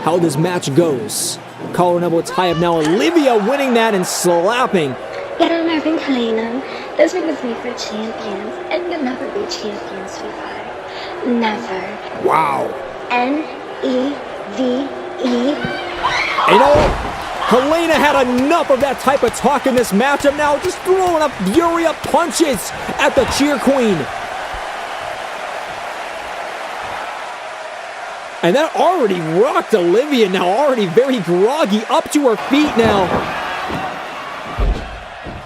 how this match goes. Collar and elbow tie up now. Olivia winning that and slapping. Get on my ring, Helena. This ring is made for champions, and you'll never be champions, sweetheart. Never. Wow. N-E-V-E. And Helena had enough of that type of talk in this matchup now, just throwing up fury of punches at the cheer queen. And that already rocked Olivia now, already very groggy, up to her feet now.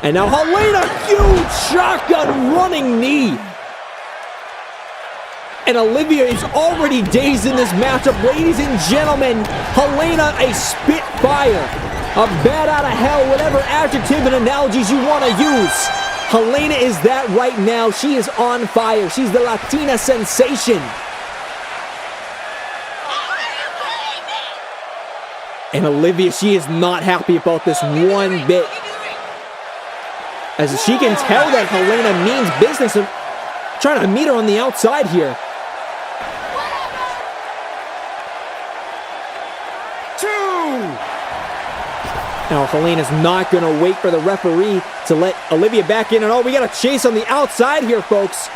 And now Helena, huge shotgun running knee. And Olivia is already dazed in this matchup. Ladies and gentlemen, Helena, a spitfire, a bat out of hell, whatever adjective and analogies you want to use. Helena is that right now. She is on fire. She's the Latina sensation. And Olivia, she is not happy about this one bit. As she can tell that Helena means business and trying to meet her on the outside here. Now Helena's not going to wait for the referee to let Olivia back in. And we got a chase on the outside here, folks.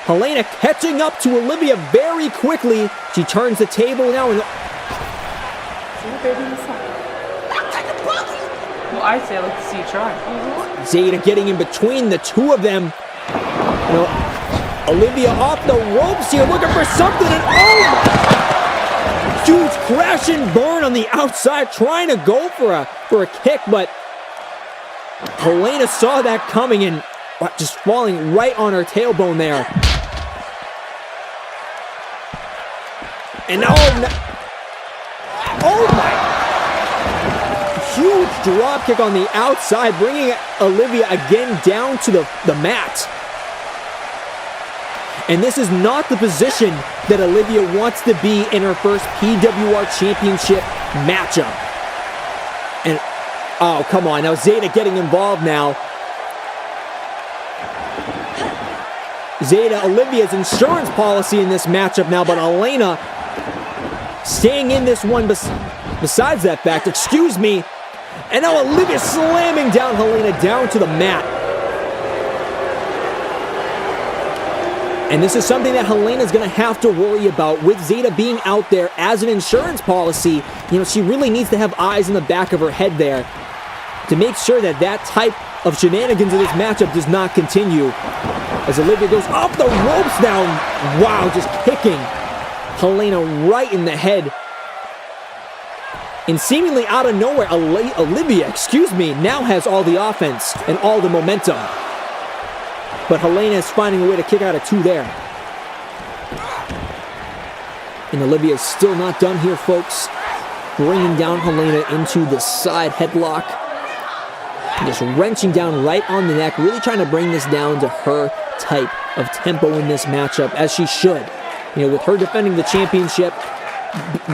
Helena catching up to Olivia very quickly. She turns the table now. And well, I say let's see you try. Zeta getting in between the two of them. You know, Olivia off the ropes here, looking for something. And huge crash and burn on the outside, trying to go for a kick, but Helena saw that coming and just falling right on her tailbone there. And oh my! Huge drop kick on the outside, bringing Olivia again down to the mat. And this is not the position that Olivia wants to be in her first PWR Championship matchup. And, oh, come on. Now Zeta getting involved now. Zeta, Olivia's insurance policy in this matchup now, but Elena staying in this one besides that fact, excuse me. And now Olivia slamming down Helena down to the mat. And this is something that Helena's going to have to worry about with Zeta being out there as an insurance policy. You know, she really needs to have eyes in the back of her head there to make sure that that type of shenanigans in this matchup does not continue. As Olivia goes off the ropes down. Wow, just kicking Helena right in the head. And seemingly out of nowhere, Olivia, now has all the offense and all the momentum. But Helena is finding a way to kick out of two there. And Olivia is still not done here, folks. Bringing down Helena into the side headlock. And just wrenching down right on the neck, really trying to bring this down to her type of tempo in this matchup, as she should. You know, with her defending the championship,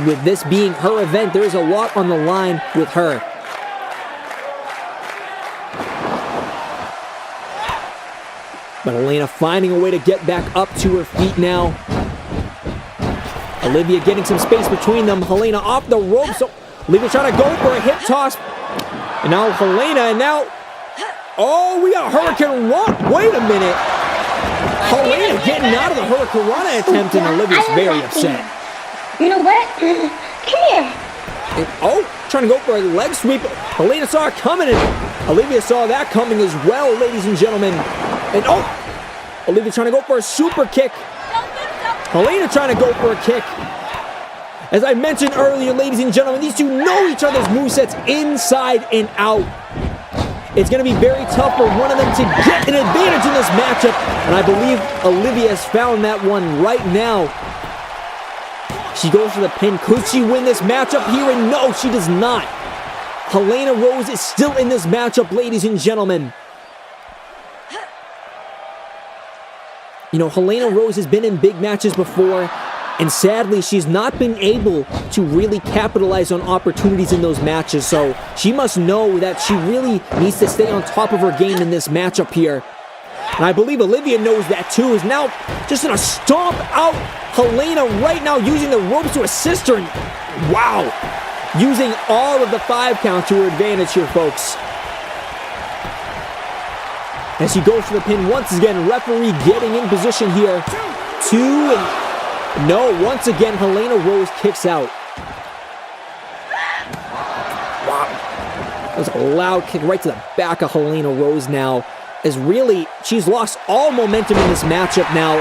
with this being her event, there's a lot on the line with her. But Helena finding a way to get back up to her feet now. Olivia getting some space between them. Helena off the ropes. So Olivia trying to go for a hip toss. And now Helena, and now... Oh, we got Hurricane Rana. Wait a minute. Helena getting out of the Hurricane Rana attempt, and Olivia's very upset. You know what? Come here. And, oh, trying to go for a leg sweep. Helena saw it coming, and Olivia saw that coming as well, ladies and gentlemen. And oh, Olivia trying to go for a super kick. Helena trying to go for a kick. As I mentioned earlier, ladies and gentlemen, these two know each other's movesets inside and out. It's going to be very tough for one of them to get an advantage in this matchup. And I believe Olivia has found that one right now. She goes for the pin. Could she win this matchup here? And no, she does not. Helena Rose is still in this matchup, ladies and gentlemen. You know, Helena Rose has been in big matches before, and sadly, she's not been able to really capitalize on opportunities in those matches, so she must know that she really needs to stay on top of her game in this matchup here. And I believe Olivia knows that too, is now just gonna stomp out Helena right now, using the ropes to assist her. And wow, using all of the 5 count to her advantage here, folks. As she goes for the pin once again, referee getting in position here. 2 and no, once again, Helena Rose kicks out. Wow. That was a loud kick right to the back of Helena Rose now. As really, she's lost all momentum in this matchup now.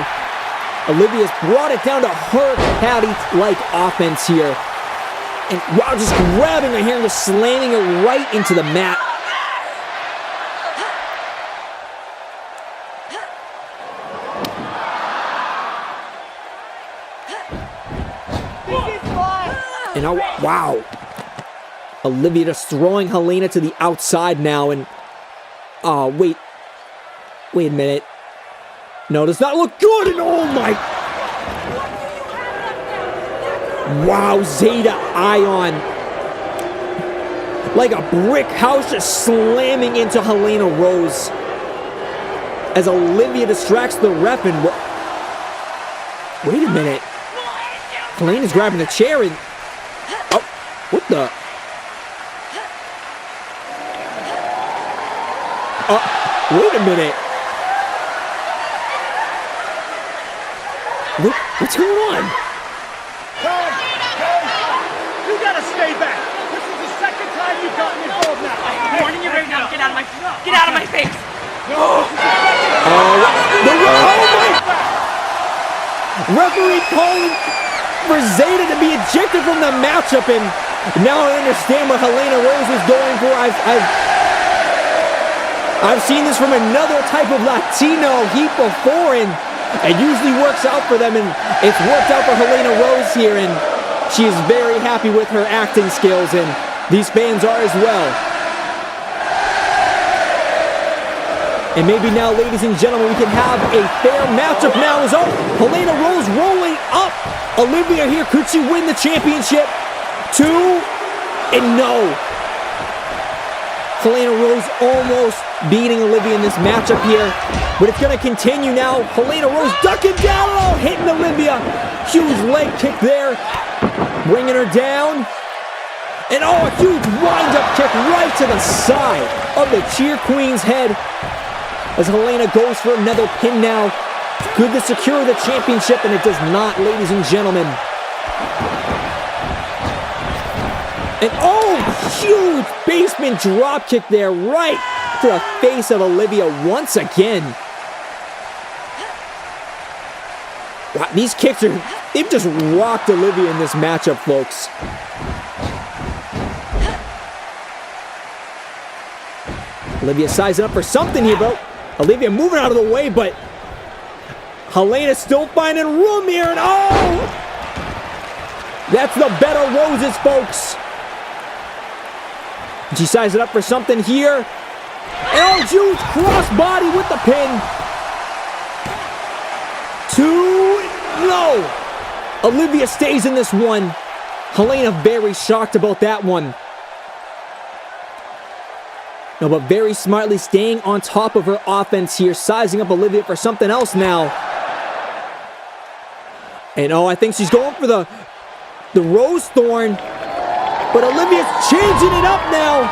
Olivia's brought it down to her caddy-like offense here. And wow, just grabbing her hair and just slamming her right into the mat. And now, wow. Olivia just throwing Helena to the outside now. And, oh, wait a minute. No, does not look good. And oh my. Wow, Zeta Ion. Like a brick house just slamming into Helena Rose. As Olivia distracts the ref and... Wait a minute. Helena's grabbing the chair and... Oh, what the... Wait a minute. What's going on? You gotta stay back. This is the second time you've gotten involved now. I'm warning you right now. Get out of my face. Oh my! Referee calling for Zeta to be ejected from the matchup, and now I understand what Helena Rose is going for. I've seen this from another type of Latino heat before, and it usually works out for them, and it's worked out for Helena Rose here, and she is very happy with her acting skills, and these fans are as well. And maybe now, ladies and gentlemen, we can have a fair matchup now. As Helena Rose rolling up Olivia here. Could she win the championship? 2, and no. Helena Rose almost beating Olivia in this matchup here. But it's going to continue now. Helena Rose ducking down. Oh, hitting Olivia. Huge leg kick there. Bringing her down. And a huge wind-up kick right to the side of the Cheer Queen's head. As Helena goes for another pin now. Could this secure the championship? And it does not, ladies and gentlemen. And huge basement drop kick there right to the face of Olivia once again. Wow, these kicks they've just rocked Olivia in this matchup, folks. Olivia sizing up for something here, bro. Olivia moving out of the way, but Helena still finding room here, and that's the bed of roses, folks. She sizes it up for something here. And huge crossbody with the pin. 2, no. Olivia stays in this one. Helena very shocked about that one. No, but very smartly staying on top of her offense here, sizing up Olivia for something else now. And I think she's going for the Rose Thorn. But Olivia's changing it up now.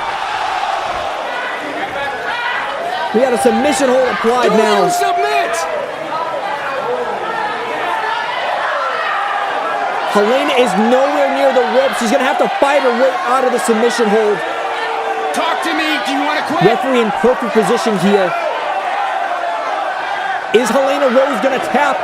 We got a submission hold applied now. Submit! Helena is nowhere near the rope. She's going to have to fight her way out of the submission hold. Talk to me. Do you want to quit? Referee in perfect position here. Is Helena Rose going to tap?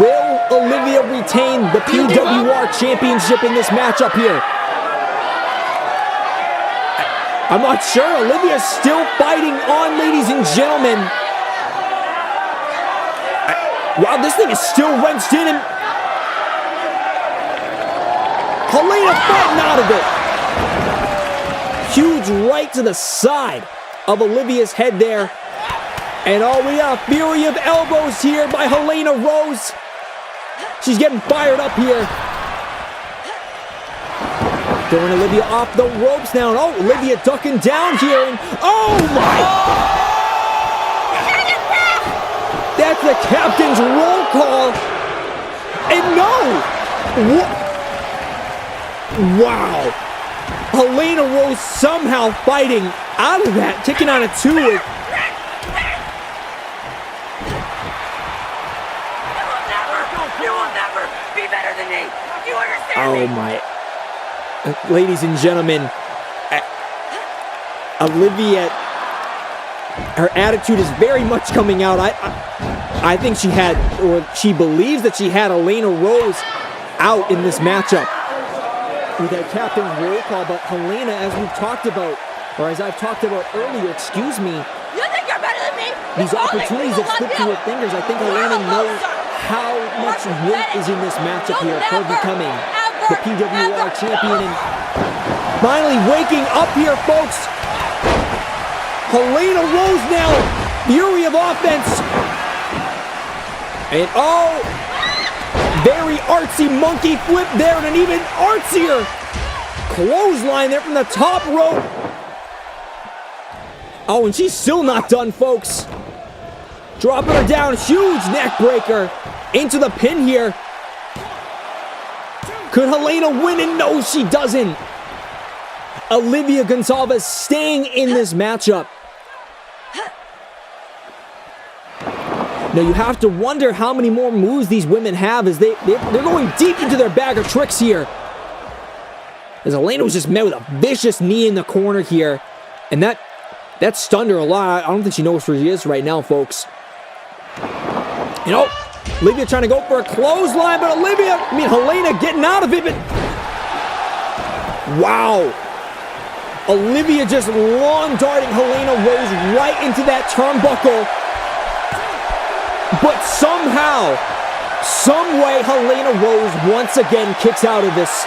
Will Olivia retain the PWR championship in this matchup here? I'm not sure. Olivia's still fighting on, ladies and gentlemen. Wow, this thing is still wrenched in, and Helena fighting out of it. Huge right to the side of Olivia's head there. And we got a fury of elbows here by Helena Rose. She's getting fired up here. Throwing Olivia off the ropes now. And Olivia ducking down here. And my! That's the captain's roll call. And wow. Helena Rose somehow fighting out of that. Kicking out of 2. Oh my. Ladies and gentlemen, Olivia, her attitude is very much coming out. I think she believes that she had Helena Rose out in this matchup with that captain's roll call, but Helena, as we've talked about, or as I've talked about earlier, excuse me, You think you're better than me? these opportunities that slip through her fingers, I think Helena knows how much weight is in this matchup here for becoming the PWR champion. And finally waking up here, folks. Helena Rose now, fury of offense. And very artsy monkey flip there, and an even artsier clothesline there from the top rope. And she's still not done, folks. Dropping her down, huge neck breaker into the pin here. Could Helena win? And no, she doesn't. Olivia Gonzalez staying in this matchup. Now you have to wonder how many more moves these women have as they're going deep into their bag of tricks here. As Helena was just met with a vicious knee in the corner here. And that stunned her a lot. I don't think she knows where she is right now, folks. Olivia trying to go for a clothesline, but Helena getting out of it, but wow. Olivia just long darting Helena Rose right into that turnbuckle. But somehow, some way, Helena Rose once again kicks out of this.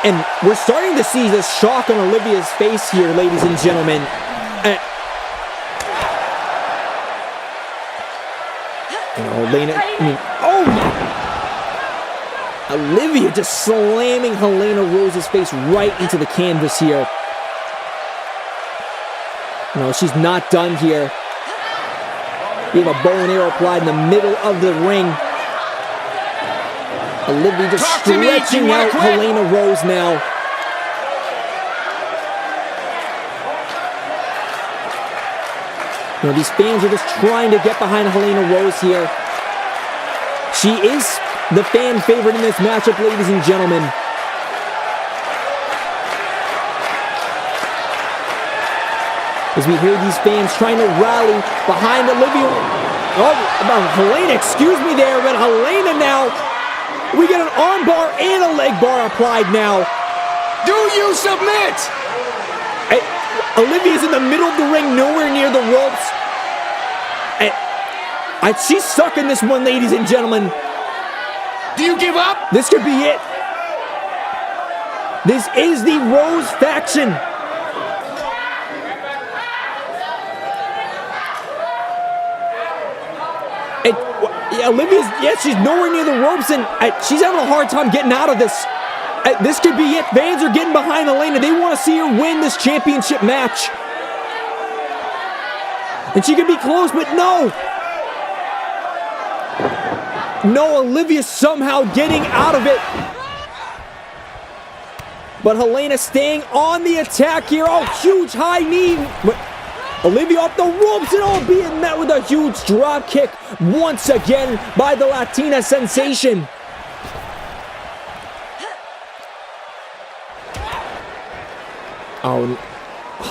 And we're starting to see the shock on Olivia's face here, ladies and gentlemen. Helena, oh my! Olivia just slamming Helena Rose's face right into the canvas here. No, she's not done here. We have a bow and arrow applied in the middle of the ring. Olivia just stretching out Helena Rose now. You know, these fans are just trying to get behind Helena Rose here. She is the fan favorite in this matchup, ladies and gentlemen. As we hear these fans trying to rally behind Olivia. Oh, Helena, excuse me there, but Helena now. We get an arm bar and a leg bar applied now. Do you submit? Olivia's in the middle of the ring, nowhere near the ropes. She's stuck in this one, ladies and gentlemen. Do you give up? This could be it. This is the Rose faction. Olivia's, she's nowhere near the ropes, and she's having a hard time getting out of this. This could be it. Fans are getting behind Helena. They want to see her win this championship match. And she could be close, but no. No, Olivia somehow getting out of it. But Helena staying on the attack here. Oh, huge high knee. Olivia off the ropes and all being met with a huge drop kick once again by the Latina sensation. Oh,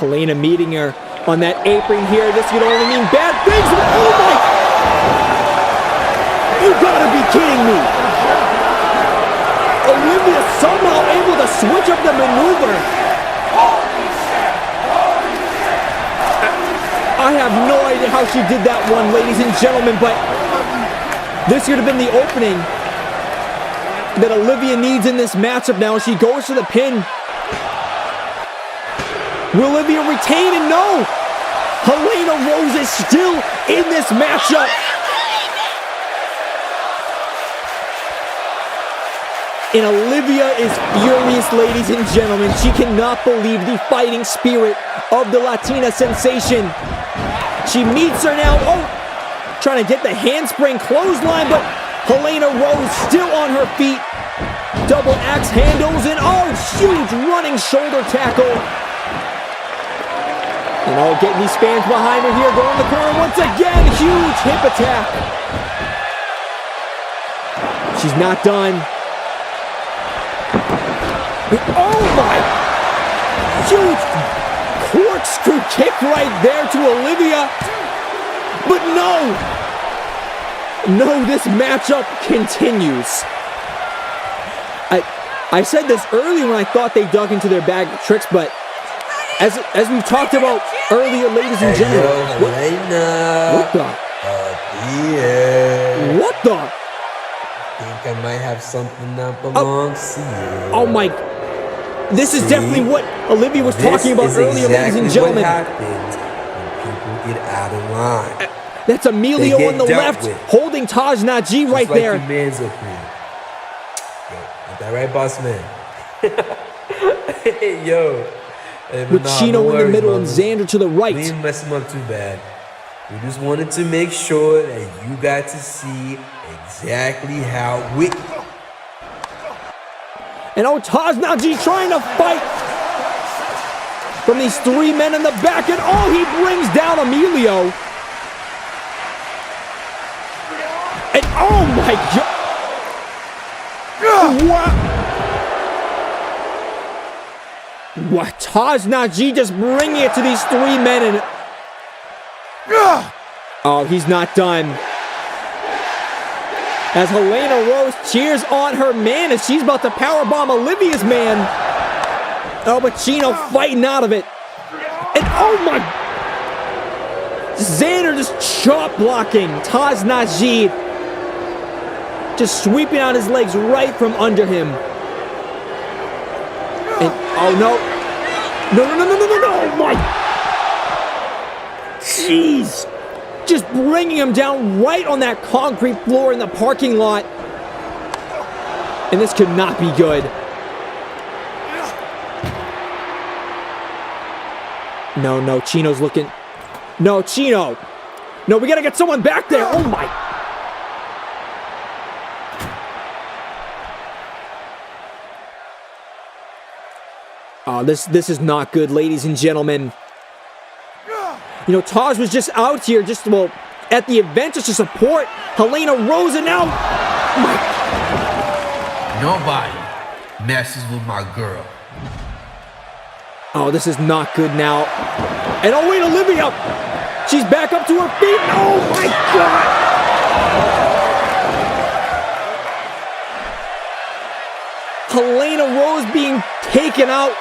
Helena meeting her on that apron here. This could only mean bad things. Oh my! You gotta be kidding me! Olivia somehow able to switch up the maneuver. I have no idea how she did that one, ladies and gentlemen, but this could have been the opening that Olivia needs in this matchup now. She goes to the pin. Will Olivia retain? And no! Helena Rose is still in this matchup. And Olivia is furious, ladies and gentlemen. She cannot believe the fighting spirit of the Latina sensation. She meets her now. Oh, trying to get the handspring clothesline, but Helena Rose still on her feet. Double axe handles and oh, huge running shoulder tackle. And oh, getting these fans behind her here, going the corner once again. Huge hip attack. She's not done. Oh my! Huge corkscrew kick right there to Olivia. But no! No, this matchup continues. I said this earlier when I thought they dug into their bag of tricks, but as we talked about earlier, ladies and gentlemen, what the? What the? I think I might have something that belongs to you. Oh my! This is definitely what Olivia was talking about earlier, ladies and gentlemen. What happens when people get out of line? That's Emilio on the left, holding Taj Naji right there. Your man's up here. Yo, ain't that right, boss man? Yo. With Chino in the middle and Xander to the right. We didn't mess him up too bad. We just wanted to make sure that you got to see exactly how we... And oh, Taj Naji trying to fight from these three men in the back. And oh, he brings down Emilio. And oh my God. What? Taj Naji just bringing it to these three men and... Oh, he's not done. As Helena Rose cheers on her man as she's about to powerbomb Olivia's man. Oh, but Chino fighting out of it. And oh my... Xander just chop blocking Taj Naji. Just sweeping out his legs right from under him. Oh, no. Oh, my. Jeez. Just bringing him down right on that concrete floor in the parking lot. And this could not be good. No, Chino's looking. No, Chino. No, we gotta get someone back there. Oh, my. Oh, this is not good, ladies and gentlemen. You know, Taj was just out here, at the event just to support Helena Rose, and now... Nobody messes with my girl. Oh, this is not good now. And oh, wait, Olivia! She's back up to her feet. Oh, my God! Helena Rose being taken out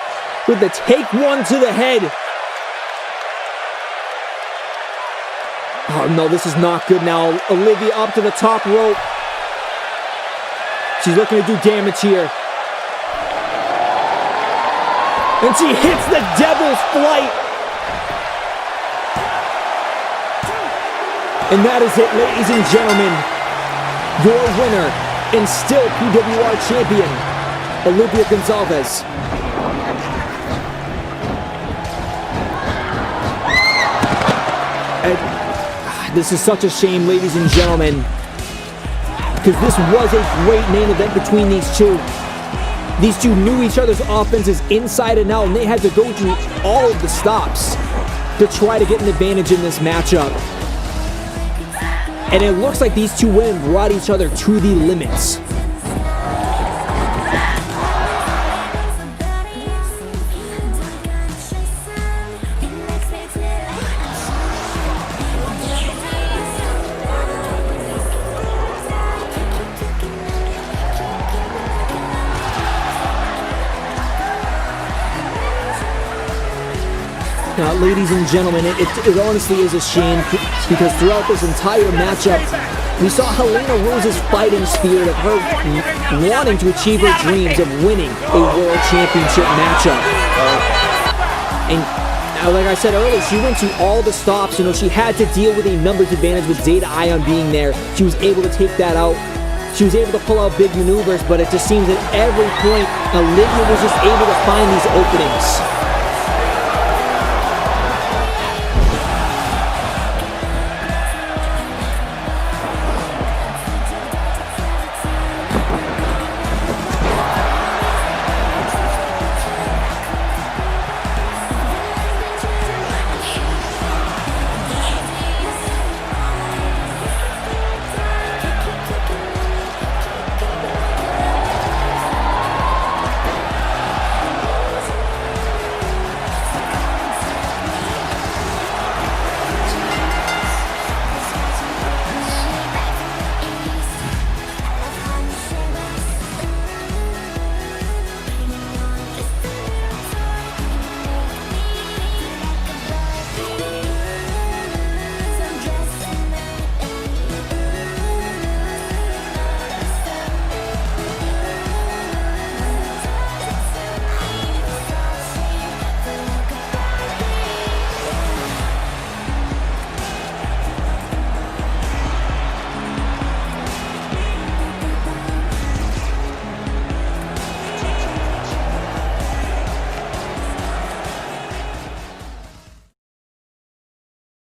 with the take one to the head. Oh, no, this is not good now. Olivia up to the top rope. She's looking to do damage here. And she hits the Devil's Flight. And that is it, ladies and gentlemen. Your winner and still PWR champion, Olivia Gonzalez. This is such a shame, ladies and gentlemen, because this was a great main event between these two. These two knew each other's offenses inside and out, and they had to go through all of the stops to try to get an advantage in this matchup. And it looks like these two women brought each other to the limits. Now, ladies and gentlemen, it honestly is a shame because throughout this entire matchup, we saw Helena Rose's fighting spirit of her wanting to achieve her dreams of winning a world championship matchup. And like I said earlier, she went to all the stops. You know, she had to deal with a numbers advantage with Zeta Ion being there. She was able to take that out. She was able to pull out big maneuvers, but it just seems at every point, Olivia was just able to find these openings.